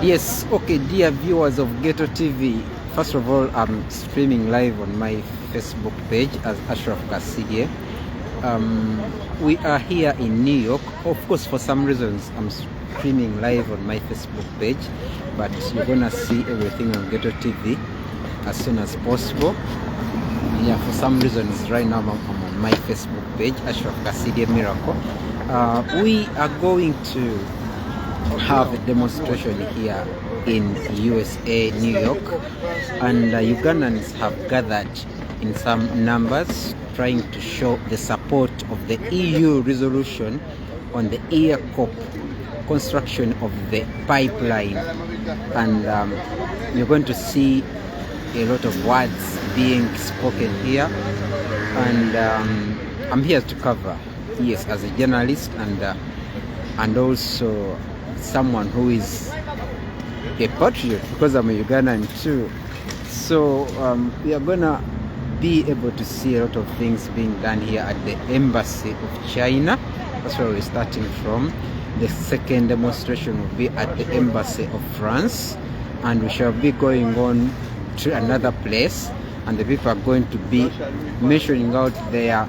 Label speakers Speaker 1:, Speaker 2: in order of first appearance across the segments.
Speaker 1: Yes, okay, dear viewers of Ghetto TV. First of all, I'm streaming live on my Facebook page as Ashraf Kasirye. We are here in New York. Of course, for some reasons, I'm streaming live on my Facebook page, but you're gonna see everything on Ghetto TV as soon as possible. Yeah, for some reasons, right now I'm on my Facebook page, Ashraf Kasirye Miracle. We are going to have a demonstration here in USA, New York, and Ugandans have gathered in some numbers trying to show the support of the EU resolution on the EACOP construction of the pipeline. And you're going to see a lot of words being spoken here, and I'm here to cover, yes, as a journalist and also someone who is a patriot, because I'm a Ugandan too. So we are gonna be able to see a lot of things being done here at the embassy of China. That's where we're starting from. The second demonstration will be at the embassy of France, and we shall be going on to another place, and the people are going to be mentioning out their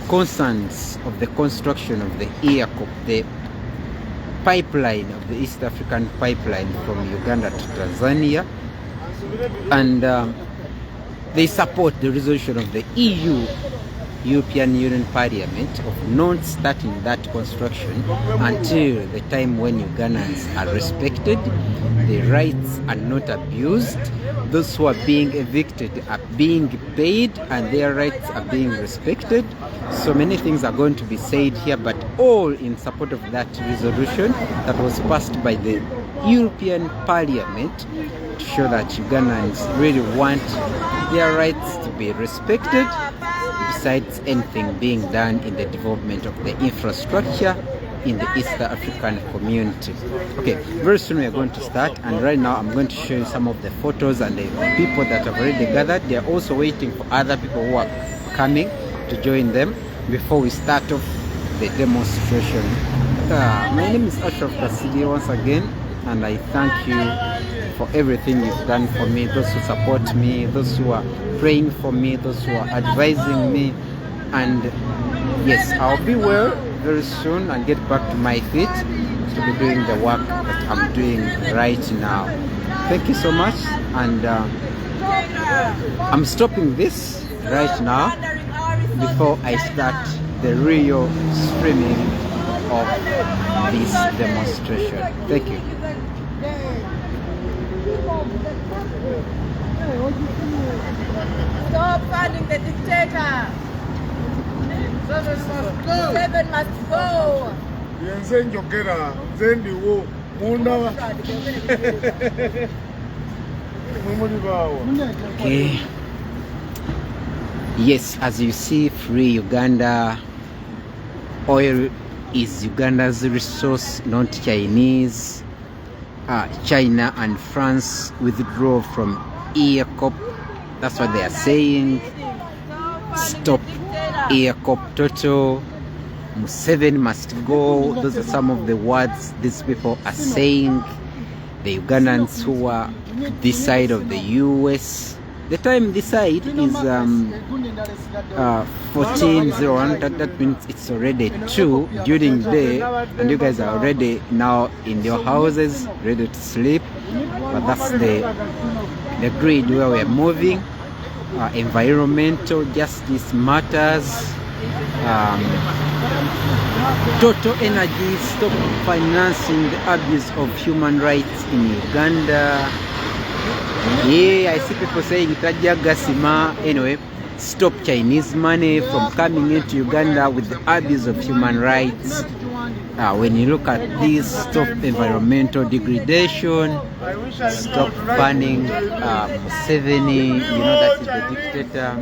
Speaker 1: concerns of the construction of the EACOP, the pipeline of the East African pipeline from Uganda to Tanzania, and they support the resolution of the European Union Parliament of not starting that construction until the time when Ugandans are respected, the rights are not abused, those who are being evicted are being paid, and their rights are being respected. So many things are going to be said here, but all in support of that resolution that was passed by the European Parliament to show that Ugandans really want their rights to be respected, besides anything being done in the development of the infrastructure in the East African community. Okay, very soon we are going to start, and right now I'm going to show you some of the photos and the people that have already gathered. They are also waiting for other people who are coming to join them before we start off the demonstration. My name is Ashraf Kasirye once again, and I thank you for everything you've done for me, those who support me, those who are praying for me, those who are advising me. And yes, I'll be well very soon and get back to my feet to be doing the work that I'm doing right now. Thank you so much, and I'm stopping this right now before I start the real streaming of this demonstration. Thank you.
Speaker 2: Stop funding the dictator. Museveni must go.
Speaker 1: Okay. Yes, as you see, free Uganda. Oil is Uganda's resource, not Chinese. China and France withdraw from EACOP. That's what they are saying. Stop EACOP total. Museveni must go. Those are some of the words these people are saying. The Ugandans who are this side of the US. The time this side is 14:01. That means it's already 2 during the day, and you guys are already now in your houses, ready to sleep. But that's the grid where we're moving. Environmental justice matters. Total Energy, stop financing the abuse of human rights in Uganda. Yeah, I see people saying Gasima. Anyway, stop Chinese money from coming into Uganda with the abuse of human rights. When you look at this, stop environmental degradation, stop funding Museveni, you know that is the dictator.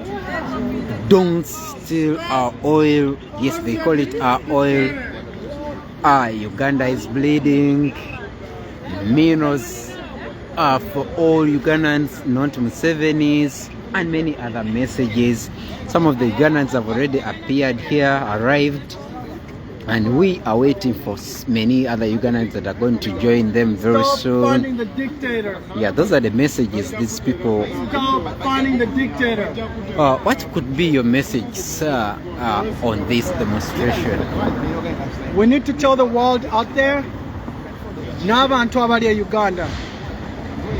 Speaker 1: Don't steal our oil. Yes, they call it our oil. Uganda is bleeding. Minerals for all Ugandans, not Museveni's, and many other messages. Some of the Ugandans have already appeared here, arrived. And we are waiting for many other Ugandans that are going to join them very soon.
Speaker 3: Stop funding the dictator.
Speaker 1: Yeah, those are the messages these people.
Speaker 3: Stop funding the dictator.
Speaker 1: What could be your message, sir, on this demonstration?
Speaker 3: We need to tell the world out there, n'abantu abali e Uganda,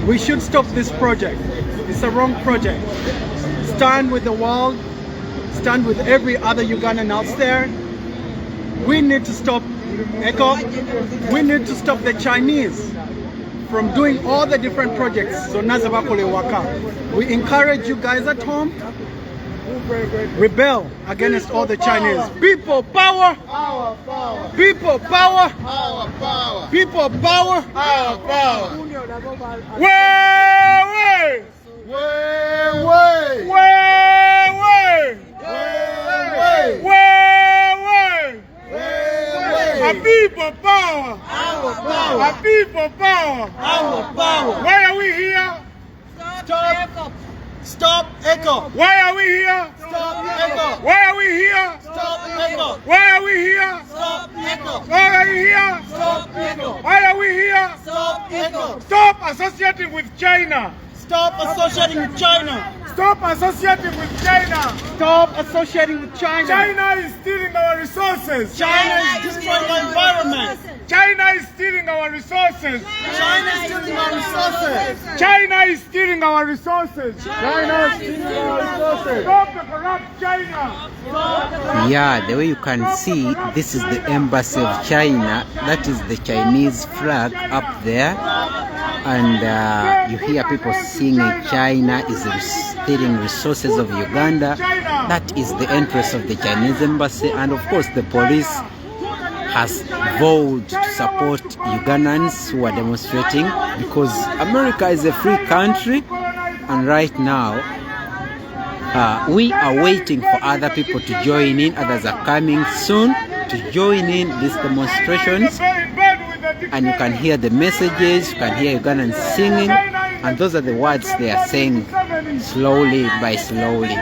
Speaker 3: we should stop this project. It's a wrong project. Stand with the world. Stand with every other Ugandan out there. We need to stop ECO. We need to stop the Chinese from doing all the different projects. So Nazabakole Waka. We encourage you guys at home, rebel against all the Chinese. People power! People power! People power! Way! A people power! A people power! Why are we here? Stop ECO! Why are we here? Stop ECO! Why are we here? Stop ECO! Why are we here? Stop ECO! Why are we here? Stop ECO! Why are we here? Stop ECO! Stop associating with China! Stop associating with China! Stop associating with China! Stop associating with China! China is stealing our resources! China is destroying our environment! China is stealing our resources! China is stealing our resources! China is stealing our resources! China is stealing our resources! Stop the corrupt China!
Speaker 1: Yeah, the way you can see, this is the embassy of China. That is the Chinese flag up there. And you hear people singing China is stealing resources of Uganda. That is the entrance of the Chinese embassy. And of course the police has vowed to support Ugandans who are demonstrating, because America is a free country. And right now we are waiting for other people to join in. Others are coming soon to join in these demonstrations. And you can hear the messages, you can hear Ugandans singing, and those are the words they are saying slowly by slowly.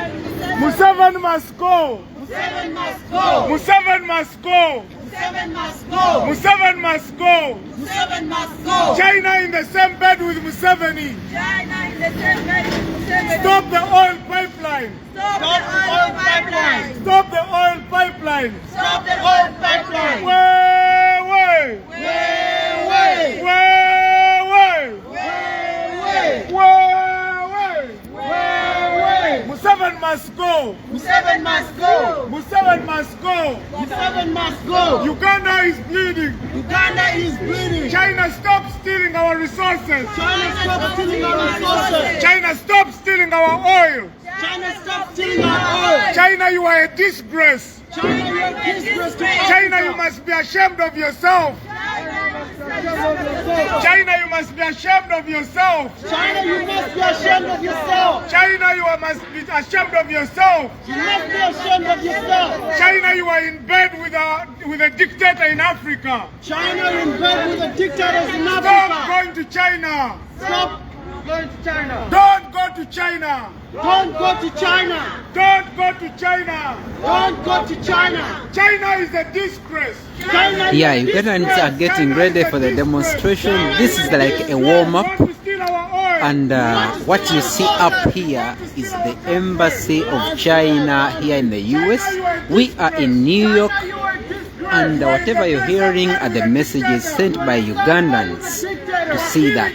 Speaker 3: Museveni must go!
Speaker 2: Museveni must go!
Speaker 3: Museveni must go!
Speaker 2: Museveni must go!
Speaker 3: Museveni must go!
Speaker 2: Museveni must go!
Speaker 3: China in the same bed with Museveni!
Speaker 2: China in the same bed with Museveni!
Speaker 3: Stop the oil pipeline!
Speaker 2: Stop the oil pipeline!
Speaker 3: Stop the oil pipeline!
Speaker 2: Stop the oil pipeline!
Speaker 3: Way! Museveni must go!
Speaker 2: Museveni must go!
Speaker 3: Museveni must go!
Speaker 2: Museveni must go!
Speaker 3: Uganda is bleeding!
Speaker 2: Uganda is bleeding!
Speaker 3: China, stop stealing our resources!
Speaker 2: China, stop stealing our resources!
Speaker 3: China, stop stealing our oil!
Speaker 2: China, stop stealing our oil!
Speaker 3: China, you are a disgrace!
Speaker 2: China, you are a disgrace to Africa!
Speaker 3: China, you must be ashamed of yourself! China, you must be ashamed of yourself!
Speaker 2: China, you must be ashamed of yourself!
Speaker 3: China, you must be ashamed of yourself!
Speaker 2: You must be ashamed of yourself!
Speaker 3: China, you are in bed with a dictator in Africa!
Speaker 2: China, you're in bed with the dictators in
Speaker 3: Stop
Speaker 2: Africa!
Speaker 3: going to China!
Speaker 2: Stop going to China!
Speaker 3: Don't go to China!
Speaker 2: Don't go to China!
Speaker 3: Don't go to China!
Speaker 2: Don't go to China!
Speaker 3: China is a disgrace!
Speaker 2: China,
Speaker 1: Yeah, Ugandans are getting ready for the demonstration. This is like a warm-up. And what you see up here is the embassy of China here in the US. We are in New York, and whatever you're hearing are the messages sent by Ugandans to see that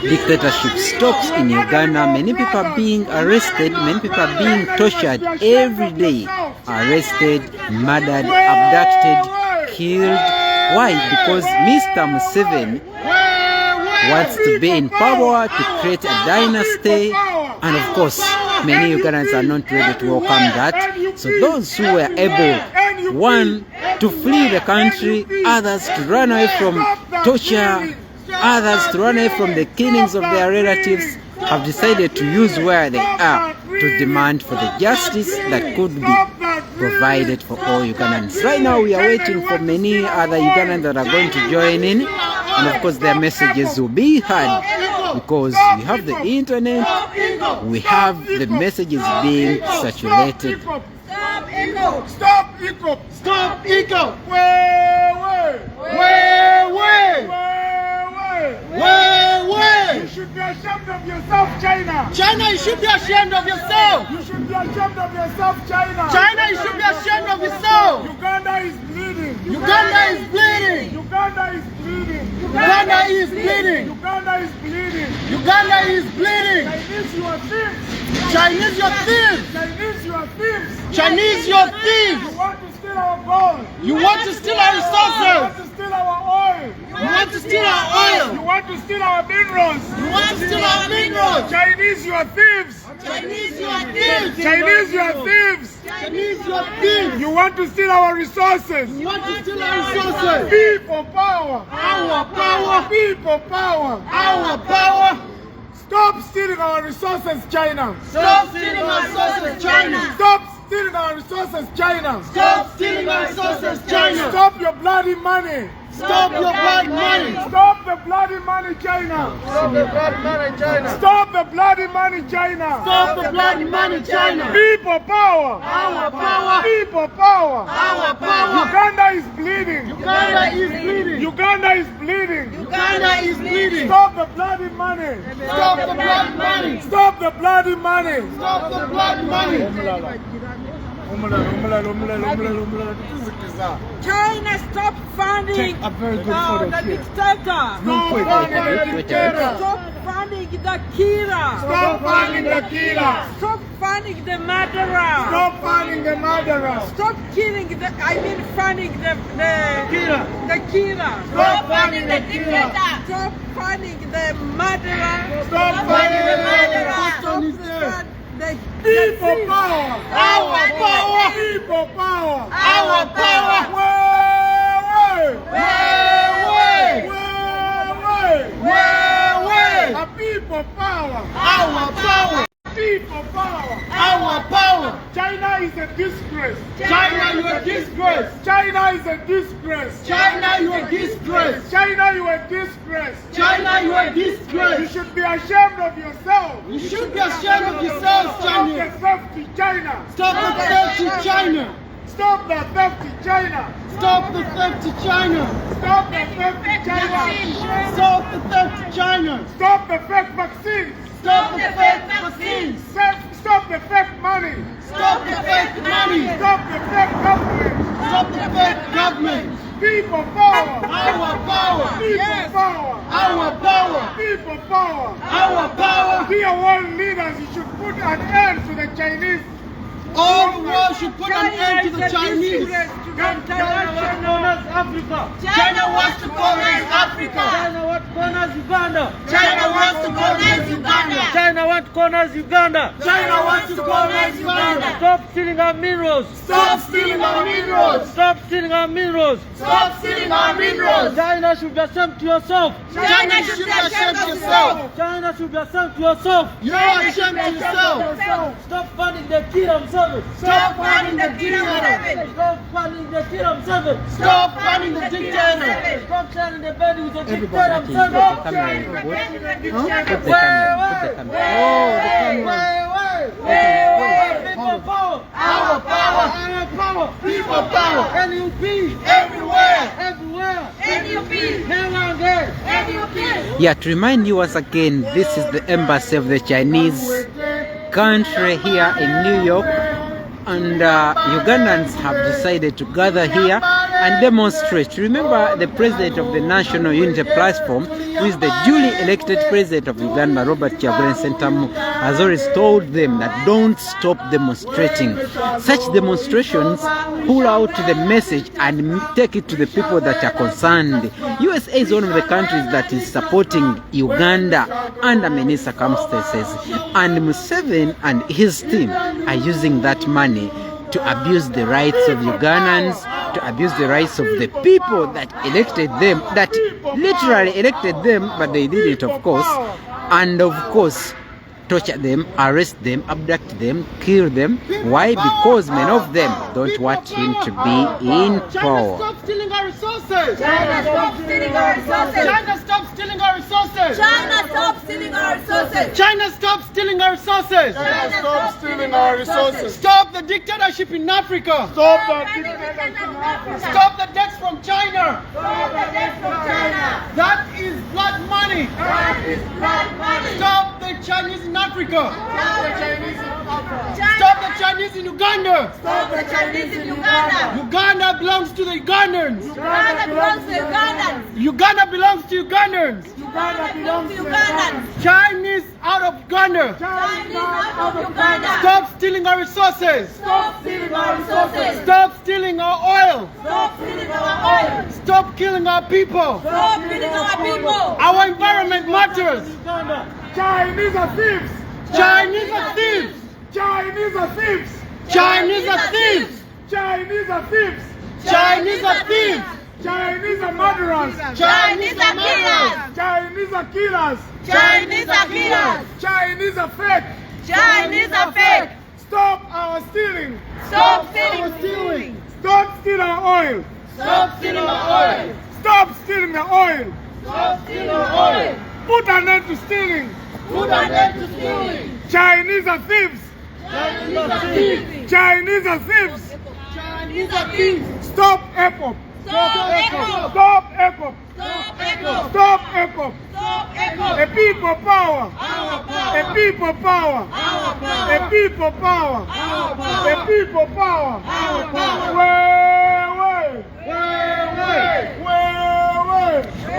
Speaker 1: dictatorship stops in Uganda. Many people are being arrested, many people are being tortured every day. Arrested, murdered, abducted, killed. Why? Because Mr. Museveni wants to be in power, to create a dynasty, and of course many Ugandans are not ready to welcome that. So those who were able, one, to flee the country, others to run away from torture, others to run away from the killings of their relatives, have decided to use where they are to demand for the justice that could be provided for all Ugandans. Right now we are waiting for many other Ugandans that are going to join in, and of course their messages will be heard, because we have the internet, we have the messages being circulated.
Speaker 3: Stop ECO! Stop ECO! ego.
Speaker 2: Stop ego.
Speaker 3: Way. You should be ashamed of yourself, China.
Speaker 2: China, you should be ashamed of yourself.
Speaker 3: You should be ashamed of yourself, China.
Speaker 2: China, you should be ashamed of yourself.
Speaker 3: Uganda is bleeding.
Speaker 2: Uganda is bleeding.
Speaker 3: Uganda is bleeding.
Speaker 2: Uganda is bleeding.
Speaker 3: Uganda is bleeding.
Speaker 2: Uganda is bleeding.
Speaker 3: Chinese, you are thieves.
Speaker 2: Chinese, you're thieves.
Speaker 3: Chinese, you are thieves.
Speaker 2: Chinese, you're thieves.
Speaker 3: You want to steal our gold.
Speaker 2: You want to steal our
Speaker 3: You want
Speaker 2: resources.
Speaker 3: to steal our oil.
Speaker 2: You want to steal our
Speaker 3: You
Speaker 2: oil.
Speaker 3: want to steal our minerals.
Speaker 2: You want to steal our minerals.
Speaker 3: Chinese, you are thieves.
Speaker 2: Chinese, you are thieves.
Speaker 3: Chinese, you are thieves.
Speaker 2: Chinese, you are thieves.
Speaker 3: You want to steal our resources.
Speaker 2: You want to steal our resources.
Speaker 3: People power.
Speaker 2: Our power.
Speaker 3: People power.
Speaker 2: Our power.
Speaker 3: Stop stealing our resources, China.
Speaker 2: Stop stealing our resources, China.
Speaker 3: Stop stealing our resources, China.
Speaker 2: Stop stealing our resources, China.
Speaker 3: Stop your bloody money.
Speaker 2: Stop your blood money.
Speaker 3: Stop the bloody money, China.
Speaker 2: Stop the blood money, China.
Speaker 3: Stop the bloody money, China.
Speaker 2: Stop the blood money, China.
Speaker 3: People power.
Speaker 2: Our power.
Speaker 3: People power.
Speaker 2: Our power.
Speaker 3: Uganda is bleeding.
Speaker 2: Uganda is bleeding.
Speaker 3: Uganda is bleeding.
Speaker 2: Uganda is bleeding.
Speaker 3: Stop the bloody money.
Speaker 2: Stop the blood money.
Speaker 3: Stop the bloody money.
Speaker 2: Stop the blood money.
Speaker 4: China, stop funding
Speaker 3: A very good photo
Speaker 4: the
Speaker 3: here.
Speaker 4: dictator.
Speaker 3: Stop funding the dictator.
Speaker 4: Stop funding the killer.
Speaker 3: Stop funding the killer.
Speaker 4: Stop funding the murderer.
Speaker 3: Stop funding the murderer.
Speaker 4: Stop killing the. Funding the
Speaker 3: Killer.
Speaker 4: The killer.
Speaker 3: Stop funding the killer.
Speaker 4: Stop funding the murderer.
Speaker 3: Stop funding the murderer.
Speaker 4: Stop the
Speaker 3: People power.
Speaker 2: Our power.
Speaker 3: People power.
Speaker 2: Our power.
Speaker 3: Way. A people power.
Speaker 2: Our power.
Speaker 3: People power.
Speaker 2: Our power.
Speaker 3: China is a disgrace.
Speaker 2: China, you are disgrace.
Speaker 3: China is a disgrace.
Speaker 2: China, you are disgrace.
Speaker 3: China, you are disgrace.
Speaker 2: China, you are
Speaker 3: You
Speaker 2: disgrace.
Speaker 3: should be ashamed of yourself.
Speaker 2: You should be ashamed of yourself,
Speaker 3: Stop the
Speaker 2: China.
Speaker 3: theft to China.
Speaker 2: Stop the theft to China.
Speaker 3: Stop the theft to China.
Speaker 2: Stop the theft to China.
Speaker 3: Stop the theft to China.
Speaker 2: Stop the theft to China.
Speaker 3: Stop the fake vaccines.
Speaker 2: Stop the fake vaccines.
Speaker 3: Stop the fake money.
Speaker 2: Stop the fake money.
Speaker 3: Stop the fake government.
Speaker 2: Stop the fake government.
Speaker 3: People power.
Speaker 2: Our power.
Speaker 3: People power.
Speaker 2: Our power.
Speaker 3: People power.
Speaker 2: Our power.
Speaker 3: Dear world leaders, you should put an end to the Chinese.
Speaker 2: All the world should put an end to the Chinese.
Speaker 4: Africa.
Speaker 2: China wants to colonize Africa.
Speaker 4: China wants to colonize Uganda.
Speaker 2: China wants to colonize Uganda.
Speaker 4: China wants to colonize Uganda.
Speaker 2: China wants to colonize Uganda.
Speaker 4: Stop stealing our minerals.
Speaker 2: Stop stealing our minerals.
Speaker 4: Stop stealing our minerals.
Speaker 2: Stop stealing our minerals.
Speaker 4: China should be ashamed to yourself.
Speaker 2: China should be ashamed of yourself.
Speaker 4: China should be ashamed to yourself.
Speaker 2: You are ashamed of yourself.
Speaker 4: Stop funding the killer Museveni.
Speaker 2: Stop funding the dictator.
Speaker 4: Stop funding the killer Museveni.
Speaker 2: Stop funding the dictator.
Speaker 4: Stop sharing the bed with the
Speaker 1: Everybody,
Speaker 4: dictator
Speaker 1: please put the
Speaker 4: Museveni.
Speaker 1: camera in. Put the camera. Oh, the camera.
Speaker 4: People power.
Speaker 2: Our power.
Speaker 4: Our power.
Speaker 2: People power.
Speaker 4: NUP.
Speaker 2: Everywhere.
Speaker 4: Everywhere.
Speaker 2: NUP.
Speaker 4: Muwonge.
Speaker 2: NUP.
Speaker 1: Yeah, to remind you once again, this is the embassy of the Chinese country here in New York, and Ugandans have decided to gather here and demonstrate. Remember, the president of the National Unity Platform, who is the duly elected president of Uganda, Robert Kyagulanyi Ssentamu, has always told them that don't stop demonstrating. Such demonstrations pull out the message and take it to the people that are concerned. USA is one of the countries that is supporting Uganda under many circumstances, and Museveni and his team are using that money to abuse the rights of Ugandans, to abuse the rights of the people that elected them, that literally elected them, but they did it, of course, and of course torture them, arrest them, abduct them, kill them. Why? Because many of them don't want him to be in power.
Speaker 2: China, stop stealing our resources.
Speaker 5: China, stop stealing our resources.
Speaker 2: China, stop stealing our resources.
Speaker 5: China, stop stealing our resources.
Speaker 2: China, stop stealing stealing our resources.
Speaker 3: China, stop stealing our resources.
Speaker 2: Stop the dictatorship in Africa.
Speaker 3: Stop the dictatorship in Africa.
Speaker 2: Stop the debts from China.
Speaker 4: Stop the debt from China.
Speaker 2: That is blood money.
Speaker 4: That is blood money.
Speaker 2: Stop the Chinese in Africa.
Speaker 3: Stop the Chinese in Africa.
Speaker 2: Stop the Chinese in Uganda.
Speaker 4: Stop the Chinese in Uganda.
Speaker 2: Uganda belongs to the Ugandans.
Speaker 4: Uganda belongs to Ugandans.
Speaker 2: Uganda belongs to Ugandans.
Speaker 4: Uganda belongs to Ugandans.
Speaker 2: Chinese out of Uganda.
Speaker 4: Chinese out of Uganda.
Speaker 2: Stop stealing our resources.
Speaker 4: Stop stealing our resources.
Speaker 2: Stop stealing our oil.
Speaker 4: Stop stealing our oil.
Speaker 2: Stop killing our people.
Speaker 4: Stop killing our people.
Speaker 2: Our environment matters.
Speaker 3: Chinese are thieves.
Speaker 2: Chinese are thieves.
Speaker 3: Chinese are thieves.
Speaker 2: Chinese are thieves.
Speaker 3: Chinese are thieves.
Speaker 2: Chinese are thieves.
Speaker 3: Chinese are murderers.
Speaker 4: Chinese are killers.
Speaker 3: Chinese are killers.
Speaker 4: Chinese are killers.
Speaker 3: Chinese are fake.
Speaker 4: Chinese are fake.
Speaker 3: Stop our stealing.
Speaker 4: Stop stealing.
Speaker 3: Don't steal our oil.
Speaker 4: Stop stealing our oil.
Speaker 3: Stop stealing the oil.
Speaker 4: Stop stealing our oil.
Speaker 3: Put an end to stealing.
Speaker 4: Put an end to stealing.
Speaker 3: Chinese are thieves.
Speaker 4: Chinese are thieves.
Speaker 3: Chinese are thieves.
Speaker 4: Chinese are thieves.
Speaker 3: Stop ECOP.
Speaker 4: Stop ECOP.
Speaker 3: Stop ECOP.
Speaker 4: Stop ECOP.
Speaker 3: Stop ECOP.
Speaker 4: Stop
Speaker 3: A
Speaker 4: ECOP.
Speaker 3: people power.
Speaker 4: Our
Speaker 3: A
Speaker 4: power.
Speaker 3: people power.
Speaker 4: Our
Speaker 3: A
Speaker 4: power.
Speaker 3: people power.
Speaker 4: Our
Speaker 3: A
Speaker 4: power.
Speaker 3: people power.
Speaker 4: Our power.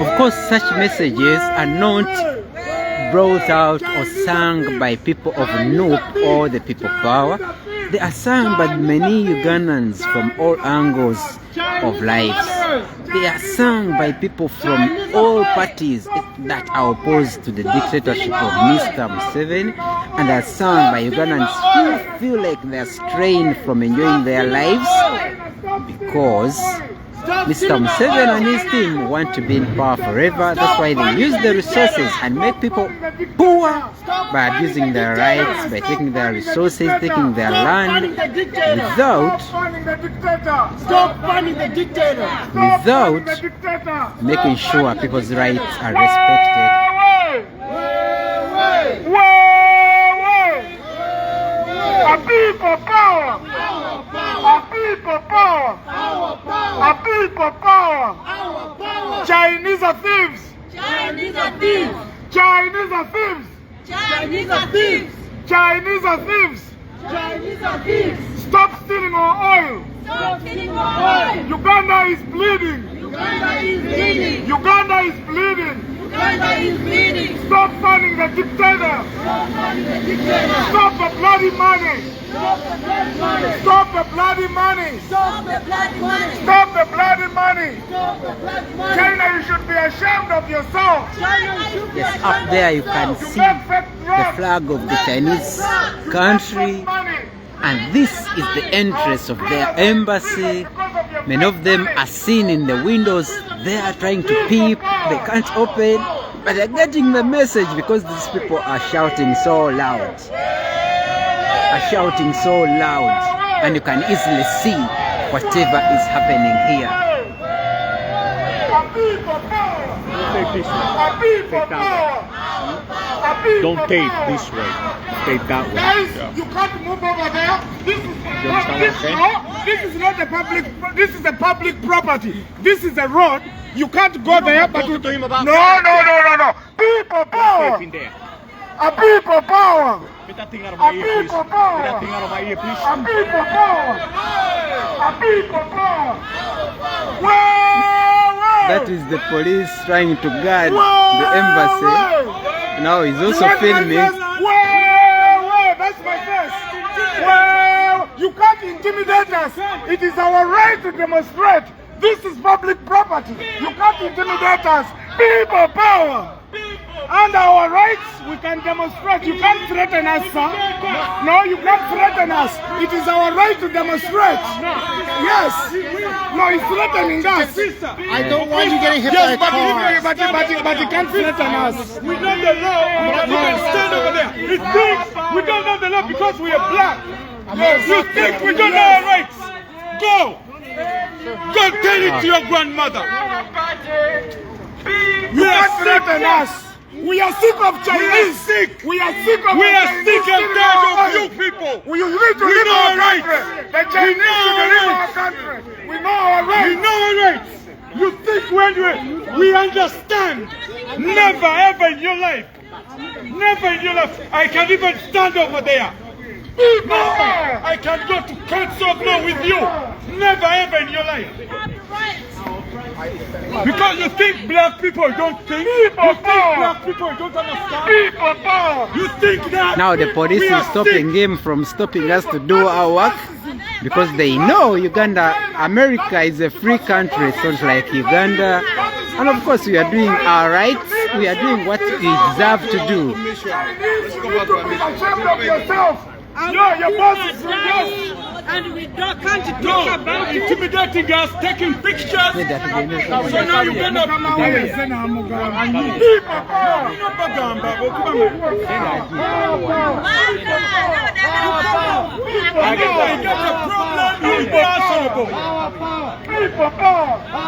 Speaker 1: Of course, such messages are not brought out or sung by people of Noop or the people power. They are sung by many Ugandans from all angles of lives. They are sung by people from all parties that are opposed to the dictatorship of Mr. Museveni, and are sung by Ugandans who feel like they are strained from enjoying their lives because Mr. Museveni and his team want to be in power forever. That's why they use the resources and make people poor by abusing their rights, by taking their resources, taking their land without
Speaker 2: Stop funding the dictator.
Speaker 1: making sure people's rights are respected.
Speaker 3: A people power! A people power! A people power! Chinese are thieves!
Speaker 4: Chinese are thieves.
Speaker 3: Chinese are thieves!
Speaker 4: Chinese are thieves.
Speaker 3: Chinese are thieves!
Speaker 4: Chinese are thieves.
Speaker 3: Stop stealing our oil!
Speaker 4: Stop stealing our oil.
Speaker 3: Uganda is bleeding!
Speaker 4: Uganda is bleeding.
Speaker 3: Uganda is bleeding!
Speaker 4: Uganda is bleeding.
Speaker 3: Stop funding the dictator!
Speaker 4: Stop funding the dictator.
Speaker 3: Stop the bloody money!
Speaker 4: Stop the blood money.
Speaker 3: Stop the bloody money!
Speaker 4: Stop the blood money.
Speaker 3: Stop the bloody money!
Speaker 4: Stop the blood money.
Speaker 3: China, you should be ashamed of yourself!
Speaker 4: China should be
Speaker 1: Yes,
Speaker 4: ashamed
Speaker 1: up there you can
Speaker 4: of
Speaker 1: see
Speaker 3: Make fake
Speaker 1: the
Speaker 3: drugs.
Speaker 1: flag of the Chinese country,
Speaker 3: Money.
Speaker 1: and this is the entrance of their embassy. Many of them are seen in the windows. They are trying to peep, they can't open, but they're getting the message because these people are shouting so loud. And you can easily see whatever is happening here.
Speaker 3: A people power!
Speaker 5: Take this way.
Speaker 3: A people
Speaker 5: Take that
Speaker 3: power! A people
Speaker 5: Don't take
Speaker 3: power!
Speaker 5: this way. Take that way.
Speaker 3: Guys,
Speaker 5: Yeah.
Speaker 3: you can't move over there. This is
Speaker 5: understand what I'm saying?
Speaker 3: this is not a public. This is a public property. This is a road. You can't go there. But
Speaker 5: talking to him about
Speaker 3: no. People power.
Speaker 5: Safe in there.
Speaker 3: A people power.
Speaker 5: Get that thing out of my ear, please.
Speaker 3: people
Speaker 5: Get
Speaker 3: power.
Speaker 5: that thing out of my ear, please.
Speaker 3: A people power. A people power. Where?
Speaker 1: That is the police trying to guard the embassy. Now he's also filming.
Speaker 3: Where? That's my face. Well, you can't intimidate us. It is our right to demonstrate. This is public property. You can't intimidate us. People power. And our rights, we can demonstrate. You can't threaten us, sir. No, you can't threaten us. It is our right to demonstrate. Yes. No, he's threatening us.
Speaker 2: I don't want you getting hit
Speaker 3: Yes,
Speaker 2: by a car.
Speaker 3: but he can't threaten us.
Speaker 5: We know the law. You can stand over there. He thinks we don't know the law because we are black. You think we don't know our rights? Go. Go tell it to your grandmother.
Speaker 3: You can't threaten us. We are sick of Chinese.
Speaker 5: sick.
Speaker 3: We are sick of
Speaker 5: We are
Speaker 3: Chinese
Speaker 5: sick and
Speaker 3: stealing
Speaker 5: tired
Speaker 3: our
Speaker 5: of you
Speaker 3: money.
Speaker 5: people.
Speaker 3: We need to
Speaker 5: We
Speaker 3: leave
Speaker 5: know
Speaker 3: our
Speaker 5: our rights.
Speaker 3: country. The Chinese
Speaker 5: know
Speaker 3: should
Speaker 5: our
Speaker 3: leave our
Speaker 5: rights.
Speaker 3: country. We know our rights.
Speaker 5: We know our rights. You think when we understand? Never ever in your life. Never in your life. I can even stand over there. Never. I can go to council now with you. Never ever in your life. Because you think black people don't think. You think black people don't understand. You think that.
Speaker 1: Now the police
Speaker 5: we are
Speaker 1: is stopping
Speaker 5: sick.
Speaker 1: him from stopping us to do our work because they know America is a free country, so it's like Uganda. And of course we are doing our rights, we are doing what we deserve to do.
Speaker 3: Chinese, you need to be ashamed of yourself. No, your boss is just.
Speaker 4: And we can't talk
Speaker 5: No,
Speaker 4: about it.
Speaker 5: intimidating us, taking pictures. So now you're gonna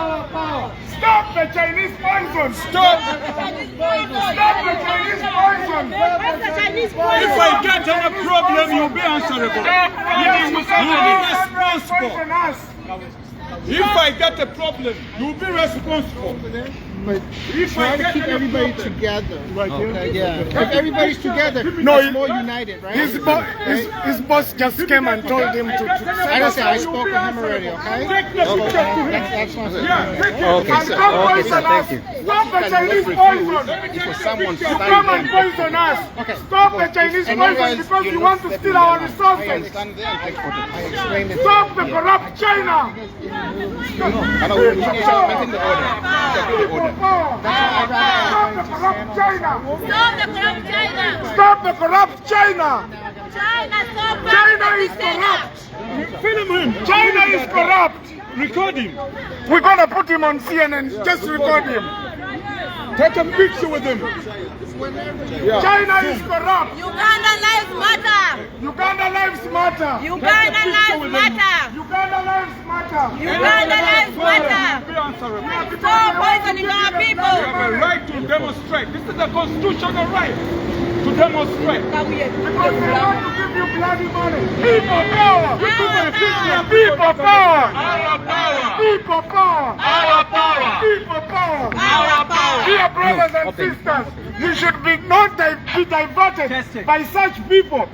Speaker 3: Stop the Chinese poison!
Speaker 5: stop.
Speaker 3: Stop the Chinese poison!
Speaker 5: If I get a problem, you'll be answerable. You'll be responsible. If I get a problem, you'll be responsible.
Speaker 2: But
Speaker 5: If
Speaker 2: try
Speaker 5: I
Speaker 2: to
Speaker 5: get
Speaker 2: keep
Speaker 5: a
Speaker 2: everybody
Speaker 5: problem.
Speaker 2: together.
Speaker 3: Okay.
Speaker 2: Yeah. If everybody's together,
Speaker 3: No,
Speaker 2: it's more united, right?
Speaker 3: His boss just came and told him to
Speaker 2: I understand. I spoke with him already, okay?
Speaker 5: Take the picture to him.
Speaker 2: That's not
Speaker 5: Yeah, take it.
Speaker 1: Okay,
Speaker 3: and
Speaker 1: sir.
Speaker 3: come
Speaker 1: Okay,
Speaker 3: poison
Speaker 1: sir.
Speaker 3: us.
Speaker 1: Thank you.
Speaker 3: Stop the Chinese poison.
Speaker 2: for someone
Speaker 3: You come and poison us.
Speaker 2: Okay.
Speaker 3: Stop the Chinese
Speaker 2: And you
Speaker 3: poison
Speaker 2: guys-
Speaker 3: because
Speaker 2: you're
Speaker 3: you
Speaker 2: not
Speaker 3: want to
Speaker 2: stepping
Speaker 3: steal our
Speaker 2: down. I
Speaker 3: resources.
Speaker 2: understand that. I explained it.
Speaker 3: Stop the corrupt China.
Speaker 2: I know we're making the order.
Speaker 3: People power. Stop the corrupt China.
Speaker 4: Stop the corrupt China!
Speaker 3: Stop the corrupt China.
Speaker 4: China, stop
Speaker 3: China is corrupt.
Speaker 5: Film him.
Speaker 3: China is corrupt.
Speaker 5: Record him.
Speaker 3: We're gonna put him on CNN. Just record him.
Speaker 5: Take a picture with him.
Speaker 3: China is corrupt.
Speaker 4: Uganda lives matter!
Speaker 3: Uganda lives matter.
Speaker 4: Uganda lives matter!
Speaker 3: Uganda lives matter.
Speaker 4: Uganda lives matter!
Speaker 5: Be answerable.
Speaker 4: Stop poisoning our
Speaker 5: You
Speaker 4: people!
Speaker 5: have a right to demonstrate. This is a constitutional right to demonstrate.
Speaker 3: Because they want to give you bloody money. People power. People power.
Speaker 5: Our power.
Speaker 3: People power.
Speaker 5: Our power.
Speaker 3: People power.
Speaker 4: Our power!
Speaker 3: Dear brothers and sisters, you should be not be diverted by such people.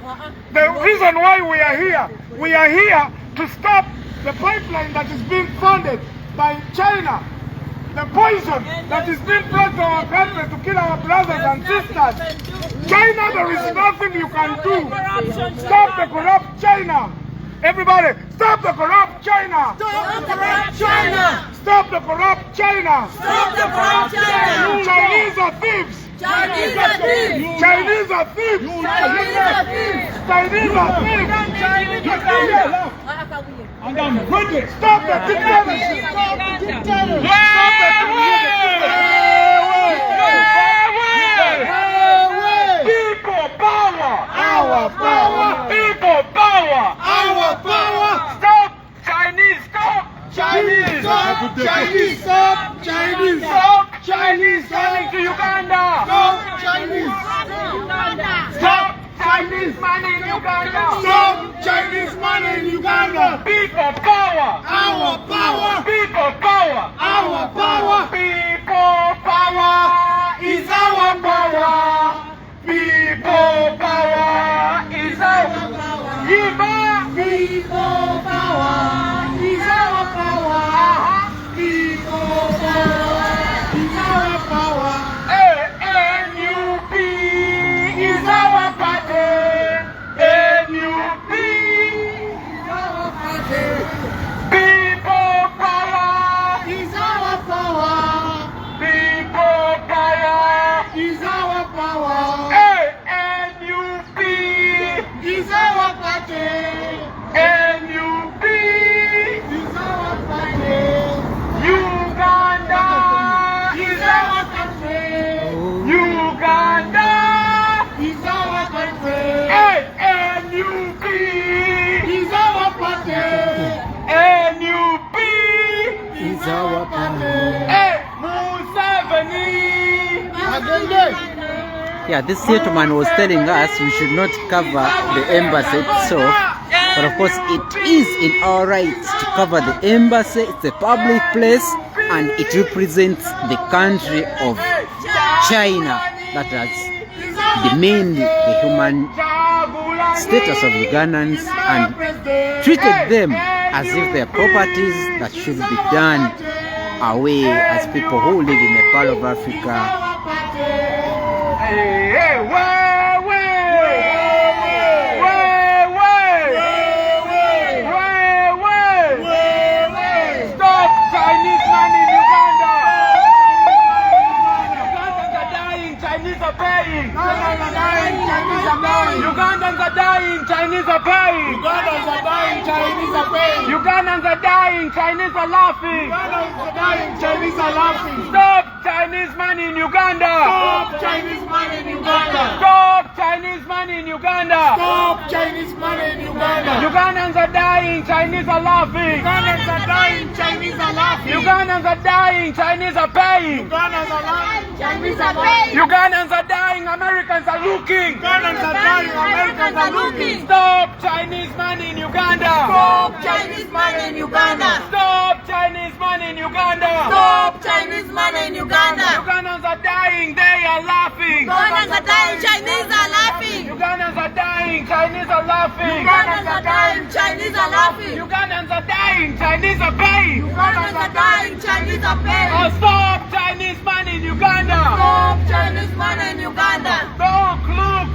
Speaker 3: The reason why we are here to stop the pipeline that is being funded by China. The poison that is being brought to our country to kill our brothers and sisters. China, there is nothing you can do. Stop the corrupt China. Everybody, stop the corrupt China.
Speaker 4: Stop the corrupt China!
Speaker 3: Stop the corrupt China.
Speaker 4: Stop the corrupt China!
Speaker 3: Chinese are thieves.
Speaker 4: Chinese are thieves!
Speaker 3: Chinese are thieves.
Speaker 4: Chinese are thieves!
Speaker 3: Chinese are thieves.
Speaker 5: And I'm ready.
Speaker 3: Stop the dictatorship. Stop the People power. Our power. People power. Our power. Stop Chinese. Stop Chinese. Stop Chinese. Stop Chinese. Stop Chinese. Coming to Uganda. Stop Chinese. Stop Chinese money in Uganda. Stop Chinese money in Uganda. People power. Our power. People power. Our power. People power is our power. People power is our power. People power is our power. People power is our power. ANUP is our party. ANUP is our party. People power is our power. People power is our power. ANUP is our party. ANUP is our party. Uganda is our country. Uganda is our country. ANUP is our party. ANUP is our party. Museveni.
Speaker 1: Yeah, this gentleman was telling us we should not cover the embassy itself, but of course it is in our rights to cover the embassy. It's a public place and it represents the country of China that has demeaned the human status of Ugandans and treated them as if they are properties that should be done away as people who live in the Pearl of Africa.
Speaker 3: Stop Chinese man in Uganda! Ugandans are dying, Chinese are paying! Ugandans are dying, Chinese are paying!
Speaker 2: Ugandans are dying, Chinese are paying.
Speaker 3: Ugandans are dying, Chinese are laughing!
Speaker 2: Ugandans are dying, Chinese are laughing.
Speaker 3: Stop Chinese money in Uganda!
Speaker 2: Stop Chinese money in Uganda.
Speaker 3: Stop Chinese money in Uganda!
Speaker 2: Stop Chinese money in Uganda.
Speaker 3: Ugandans are dying, Chinese are laughing!
Speaker 2: Ugandans are dying, Chinese are laughing.
Speaker 3: Ugandans are dying, Chinese are paying!
Speaker 2: Ugandans are laughing, Chinese are paying.
Speaker 3: Ugandans are dying, Americans are looking!
Speaker 2: Ugandans are dying, Americans are looking.
Speaker 3: Stop Chinese money in Uganda!
Speaker 4: Stop Chinese money in Uganda.
Speaker 3: Stop Chinese money in Uganda!
Speaker 4: Stop Chinese money in Uganda.
Speaker 3: Ugandans are dying, they are laughing!
Speaker 4: Ugandans are dying, Chinese are laughing.
Speaker 3: Ugandans are dying, Chinese are laughing!
Speaker 4: Ugandans are dying, Chinese are laughing.
Speaker 3: Ugandans are dying, Chinese are paying!
Speaker 4: Ugandans are dying, Chinese are
Speaker 3: Oh,
Speaker 4: paying.
Speaker 3: stop Chinese money in Uganda!
Speaker 4: Stop Chinese money in Uganda.
Speaker 3: Look,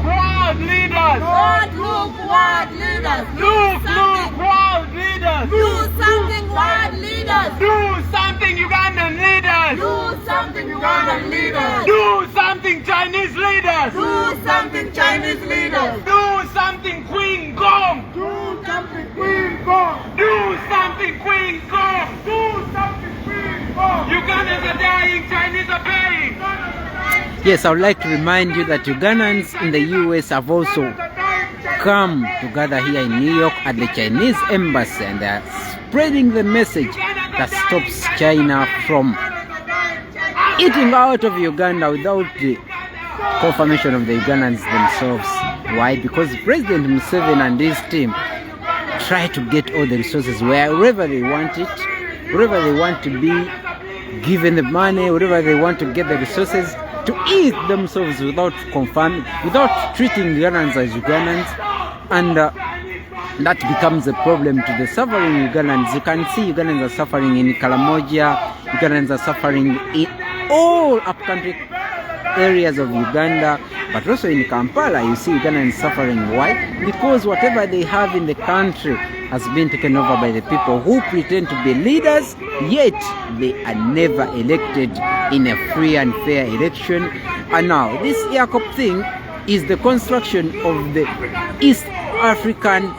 Speaker 3: world leaders!
Speaker 4: Don't look world leaders.
Speaker 3: Look, world leaders!
Speaker 4: Do something world leaders.
Speaker 3: Do something, Ugandan leaders!
Speaker 4: Do something Ugandan leaders.
Speaker 3: Do something, Chinese leaders!
Speaker 4: Do something Chinese leaders.
Speaker 3: Do something, Queen Gong!
Speaker 2: Do something, Queen Gong.
Speaker 3: Do something, Queen Gong!
Speaker 2: Do something, Queen Gong.
Speaker 3: Ugandans are dying, Chinese are paying!
Speaker 1: Yes, I would like to remind you that Ugandans in the US have also come together here in New York at the Chinese embassy, and they are spreading the message that stops China from eating out of Uganda without the confirmation of the Ugandans themselves. Why? Because President Museveni and his team try to get all the resources wherever they want it, wherever they want to be given the money, wherever they want to get the resources to eat themselves without confirming, without treating Ugandans as Ugandans, and that becomes a problem to the suffering Ugandans. You can see Ugandans are suffering in Kalamoja, Ugandans are suffering in all upcountry areas of Uganda, but also in Kampala you see Ugandans suffering. Why? Because whatever they have in the country has been taken over by the people who pretend to be leaders, yet they are never elected in a free and fair election. And now this EACOP thing is the construction of the East African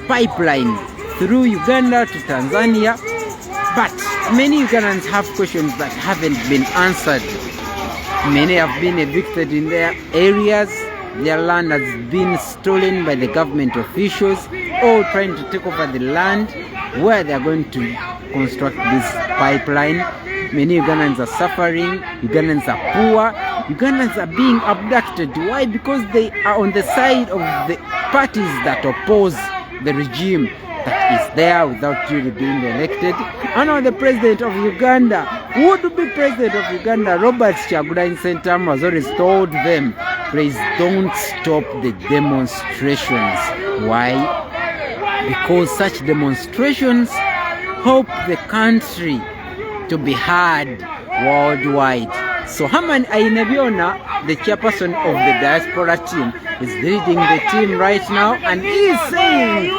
Speaker 1: pipeline through Uganda to Tanzania, but many Ugandans have questions that haven't been answered. Many have been evicted in their areas, their land has been stolen by the government officials, all trying to take over the land where they are going to construct this pipeline. Many Ugandans are suffering, Ugandans are poor, Ugandans are being abducted. Why? Because they are on the side of the parties that oppose the regime that is there without really being elected. And now the president of Uganda, who would be president of Uganda, Robert Kyagulanyi Ssentamu, has always told them, please don't stop the demonstrations. Why? Because such demonstrations help the country to be heard worldwide. So Herman Ainebiona, the chairperson of the diaspora team, is leading the team right now, and he is saying,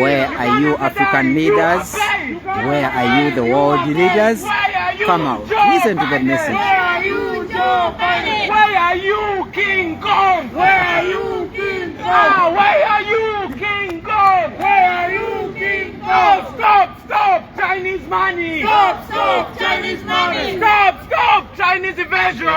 Speaker 1: where are you African leaders? Where are you the world leaders? Come out. Listen to the message.
Speaker 3: Where are you, Joe Biden? Where are you, King Kong? Where are you, King Kong? Where are you, King Kong? Where are you, King Kong? Stop Chinese money!
Speaker 4: Stop Chinese money!
Speaker 3: Stop Chinese evasion!